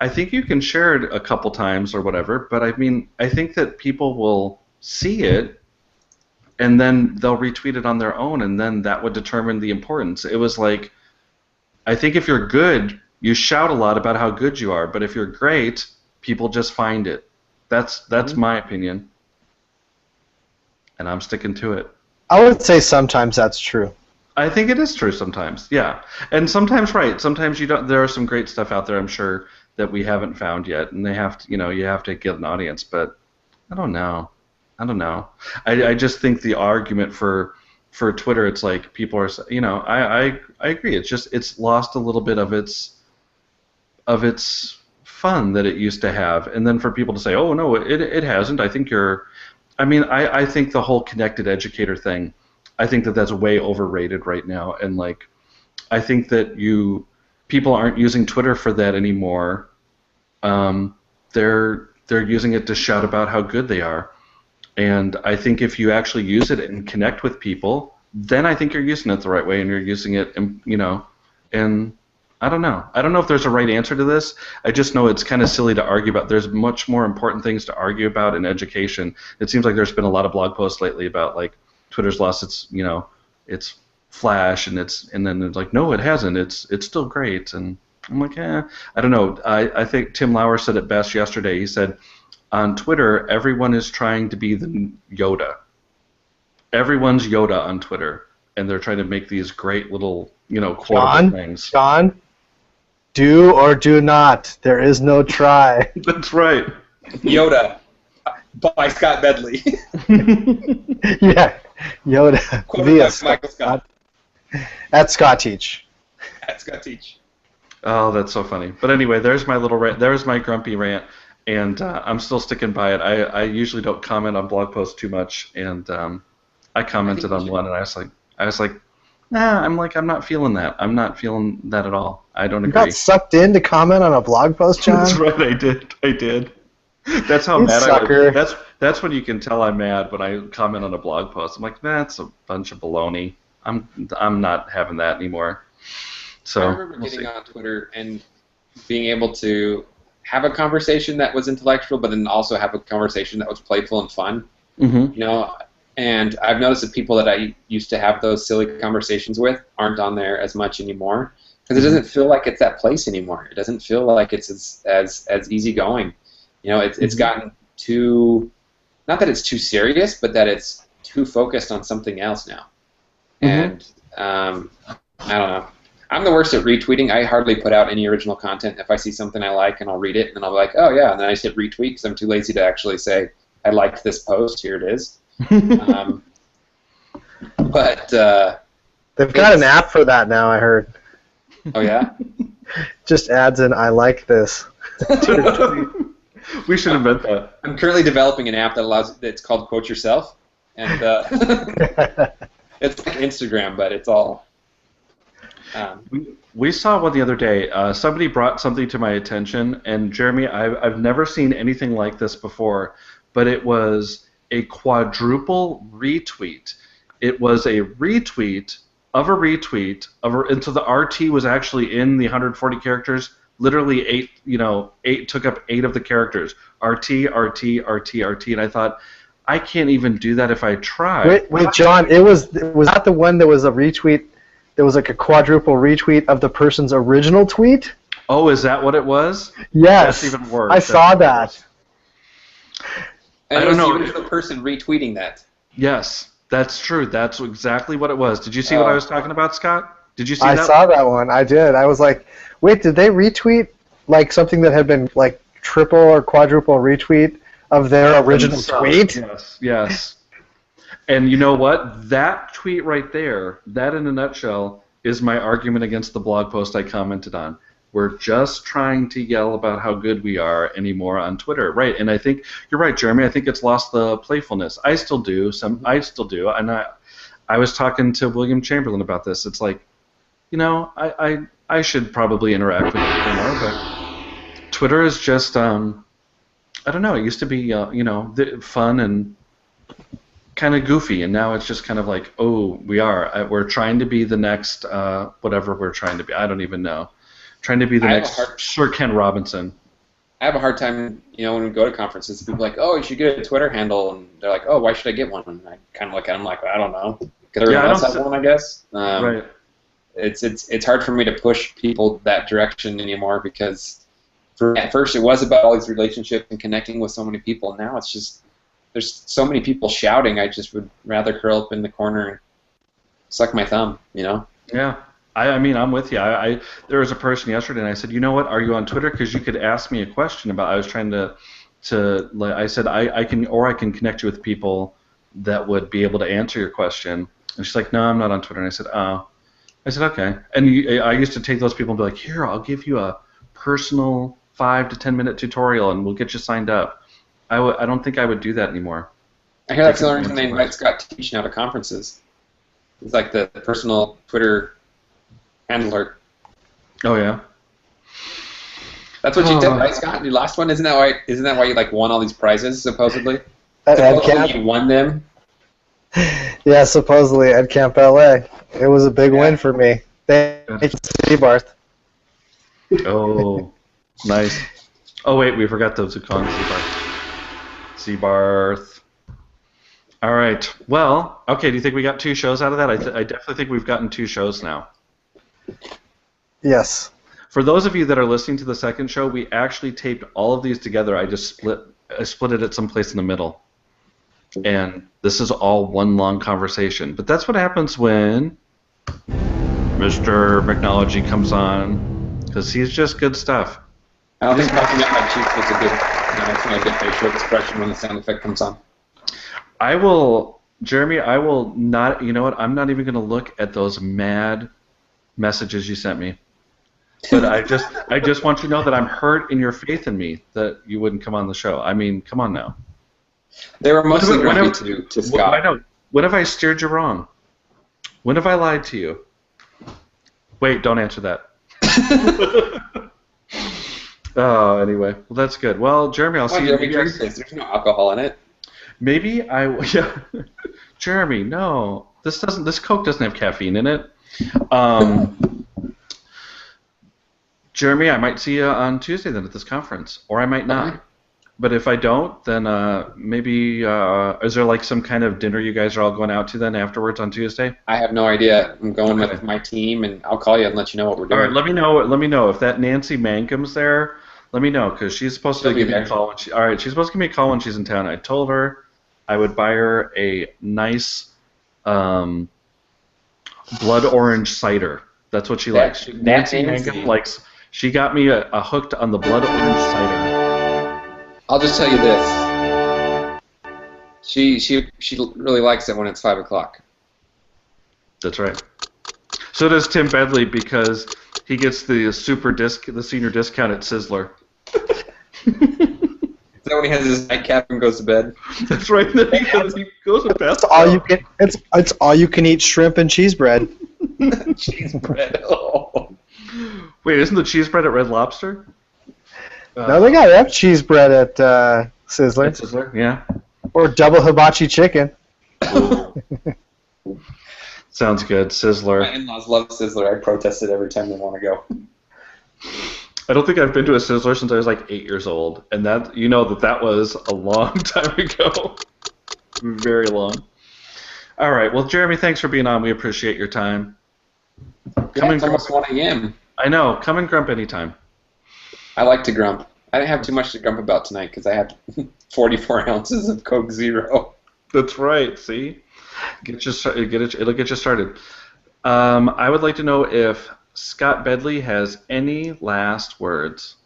I think you can share it a couple times or whatever. But I mean, I think that people will see it, and then they'll retweet it on their own, and then that would determine the importance. It was like, I think if you're good, you shout a lot about how good you are. But if you're great, people just find it. That's my opinion. And I'm sticking to it. I would say sometimes that's true. I think it is true sometimes, yeah. And sometimes, right, sometimes you don't. There are some great stuff out there, I'm sure, that we haven't found yet, and they have to, you have to get an audience. But I don't know. I just think the argument for Twitter, it's like people are, I agree. It's lost a little bit of its fun that it used to have, and then for people to say, oh no, it hasn't. I think I think the whole connected educator thing, I think that's way overrated right now, and like, I think that people aren't using Twitter for that anymore. They're using it to shout about how good they are, and I think if you actually use it and connect with people, then I think you're using it the right way, and you're using it, and I don't know. I don't know if there's a right answer to this. I just know it's kind of silly to argue about. There's much more important things to argue about in education. It seems like there's been a lot of blog posts lately about like Twitter's lost its its flash, and then it's like, no, it hasn't. It's still great. And I'm like, I don't know. I think Tim Lauer said it best yesterday. He said, on Twitter, everyone is trying to be the Yoda. Everyone's Yoda on Twitter, and they're trying to make these great little quotable things. John, do or do not. There is no try. That's right. Yoda by Scott Bedley. Yeah, Yoda. Quoted by Michael Scott. At Scott Teach. At Scott Teach. Oh, that's so funny. But anyway, there's my little rant. There's my grumpy rant, and I'm still sticking by it. I usually don't comment on blog posts too much, and I commented on one, and I was like, nah, I'm not feeling that. I'm not feeling that at all. I don't agree. You got sucked in to comment on a blog post, John? That's right, I did. That's how You mad sucker. I was. That's when you can tell I'm mad, when I comment on a blog post. I'm like, that's a bunch of baloney. I'm not having that anymore. So I remember getting on Twitter and being able to have a conversation that was intellectual, but then also have a conversation that was playful and fun. Mm-hmm. And I've noticed that people that I used to have those silly conversations with aren't on there as much anymore, because it doesn't feel like it's that place anymore. It doesn't feel like it's as easygoing. It's gotten too, not that it's too serious, but that it's too focused on something else now. And I don't know. I'm the worst at retweeting. I hardly put out any original content. If I see something I like and I'll read it, and then I'll be like, oh yeah, and then I just hit retweet because I'm too lazy to actually say, I liked this post, here it is. But they've got an app for that now, I heard. Oh yeah? Just adds in, I like this. We should invent that. I'm currently developing an app that it's called Quote Yourself, and It's like Instagram, but it's all. We saw one the other day. Somebody brought something to my attention, and Jeremy, I've never seen anything like this before, but it was a quadruple retweet. It was a retweet of a retweet and so the RT was actually in the 140 characters. Literally eight took up 8 of the characters. RT, RT, RT, RT, and I thought, I can't even do that if I try. Wait, John, it was not the one that was a retweet. There was like a quadruple retweet of the person's original tweet. Oh, is that what it was? Yes. That's even worse. I saw that. And I it was don't the know. original person retweeting that. Yes, that's true. That's exactly what it was. Did you see what I was talking about, Scott? Did you see that? I saw that one. I did. I was like, wait, did they retweet like something that had been like triple or quadruple retweet of their original tweet? Yes, yes. And you know what? That tweet right there, that in a nutshell, is my argument against the blog post I commented on. We're just trying to yell about how good we are anymore on Twitter, right? And I think you're right, Jeremy. I think it's lost the playfulness. I still do. And I was talking to William Chamberlain about this. It's like, I should probably interact with people more, but Twitter is just, I don't know. It used to be, fun and kind of goofy, and now it's just kind of like, oh, we're trying to be the next whatever we're trying to be. I don't even know. Trying to be the next Sir Ken Robinson. I have a hard time, when we go to conferences, people are like, oh, you should get a Twitter handle, and they're like, oh, why should I get one? And I kind of look at them like, I don't know, because everyone else has one, I guess. Right. It's hard for me to push people that direction anymore because at first it was about all these relationships and connecting with so many people, and now it's just there's so many people shouting. I just would rather curl up in the corner and suck my thumb, Yeah. I mean, I'm with you. There was a person yesterday, and I said, you know what? Are you on Twitter? Because you could ask me a question about. I was trying to I said I can connect you with people that would be able to answer your question. And she's like, no, I'm not on Twitter. And I said, oh. I said, okay. And I used to take those people and be like, here, I'll give you a personal 5 to 10 minute tutorial, and we'll get you signed up. I don't think I would do that anymore. I hear that's the only reason they invite Scott to teach now to conferences. It's like the personal Twitter handler. Oh yeah. That's what you did, right, Scott? Your last one, isn't that why you won all these prizes supposedly? Supposedly you won them. Yeah, supposedly at Camp LA. It was a big win for me. Thank you, Seabarth. Oh, nice. Oh wait, we forgot those who call him Seabarth. All right. Well, okay. Do you think we got 2 shows out of that? I definitely think we've gotten 2 shows now. Yes. For those of you that are listening to the second show, we actually taped all of these together. I just split it at some place in the middle. And this is all one long conversation. But that's what happens when Mr. McNology comes on, because he's just good stuff. I don't think puffing up my cheeks was a good facial expression when the sound effect comes on. Jeremy, I will not, you know what, I'm not even going to look at those mad messages you sent me. But I just want you to know that I'm hurt in your faith in me that you wouldn't come on the show. I mean, come on now. They were mostly grumpy to Scott. I know. When have I steered you wrong? When have I lied to you? Wait, don't answer that. Oh, anyway. Well, that's good. Well, Jeremy, I'll see you. There's no alcohol in it. Maybe yeah. Jeremy, no. This Coke doesn't have caffeine in it. Jeremy, I might see you on Tuesday then at this conference, or I might not. Okay. But if I don't, then maybe is there some kind of dinner you guys are all going out to then afterwards on Tuesday? I have no idea. I'm going with my team, and I'll call you and let you know what we're doing. All right, let me know if that Nancy Mankham's there. Let me know because she's supposed to give me a call. She's supposed to give me a call when she's in town. I told her I would buy her a nice blood orange cider. That's what she likes. Nancy Mankham likes. She got me a hooked on the blood orange cider. I'll just tell you this. She really likes it when it's 5 o'clock. That's right. So does Tim Bedley because he gets the senior discount at Sizzler. that when he has his nightcap and goes to bed? That's right. Then he goes to bed. It's all you can. It's all you can eat shrimp and cheese bread. Cheese bread. Oh. Wait, isn't the cheese bread at Red Lobster? No, they got cheese bread at Sizzler. At Sizzler, yeah. Or double hibachi chicken. Sounds good, Sizzler. My in-laws love Sizzler. I protest it every time they want to go. I don't think I've been to a Sizzler since I was like 8 years old, and that that was a long time ago. Very long. All right, well, Jeremy, thanks for being on. We appreciate your time. It's almost 1 a.m. I know. Come and grump anytime. I like to grump. I didn't have too much to grump about tonight because I had 44 ounces of Coke Zero. That's right. See, it'll get you started. I would like to know if Scott Bedley has any last words.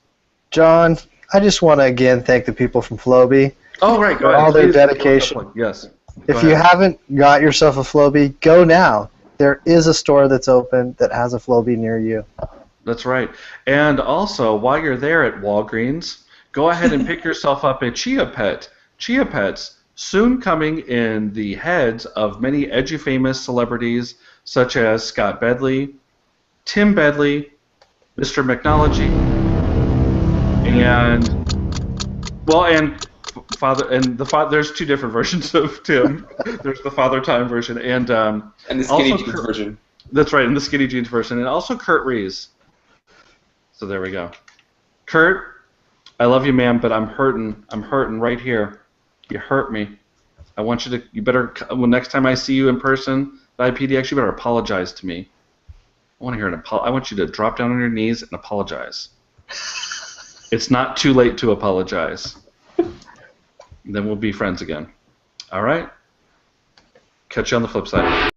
John, I just want to again thank the people from Flowbee. Oh, right. Go for ahead. all their Please. dedication. Yes. If you haven't got yourself a Flowbee, go now. There is a store that's open that has a Flowbee near you. That's right. And also, while you're there at Walgreens, go ahead and pick yourself up a Chia Pet. Chia Pets, soon coming in the heads of many edgy-famous celebrities such as Scott Bedley, Tim Bedley, Mr. McNology, and there's two different versions of Tim. There's the Father Time version and the skinny jeans version. That's right, and the skinny jeans version, and also Kurt Rees. So there we go. Kurt, I love you, man, but I'm hurting. I'm hurting right here. You hurt me. I want you to. You better. Well, next time I see you in person, at IPDX, you better apologize to me. I want to hear an apology. I want you to drop down on your knees and apologize. It's not too late to apologize. Then we'll be friends again. All right? Catch you on the flip side.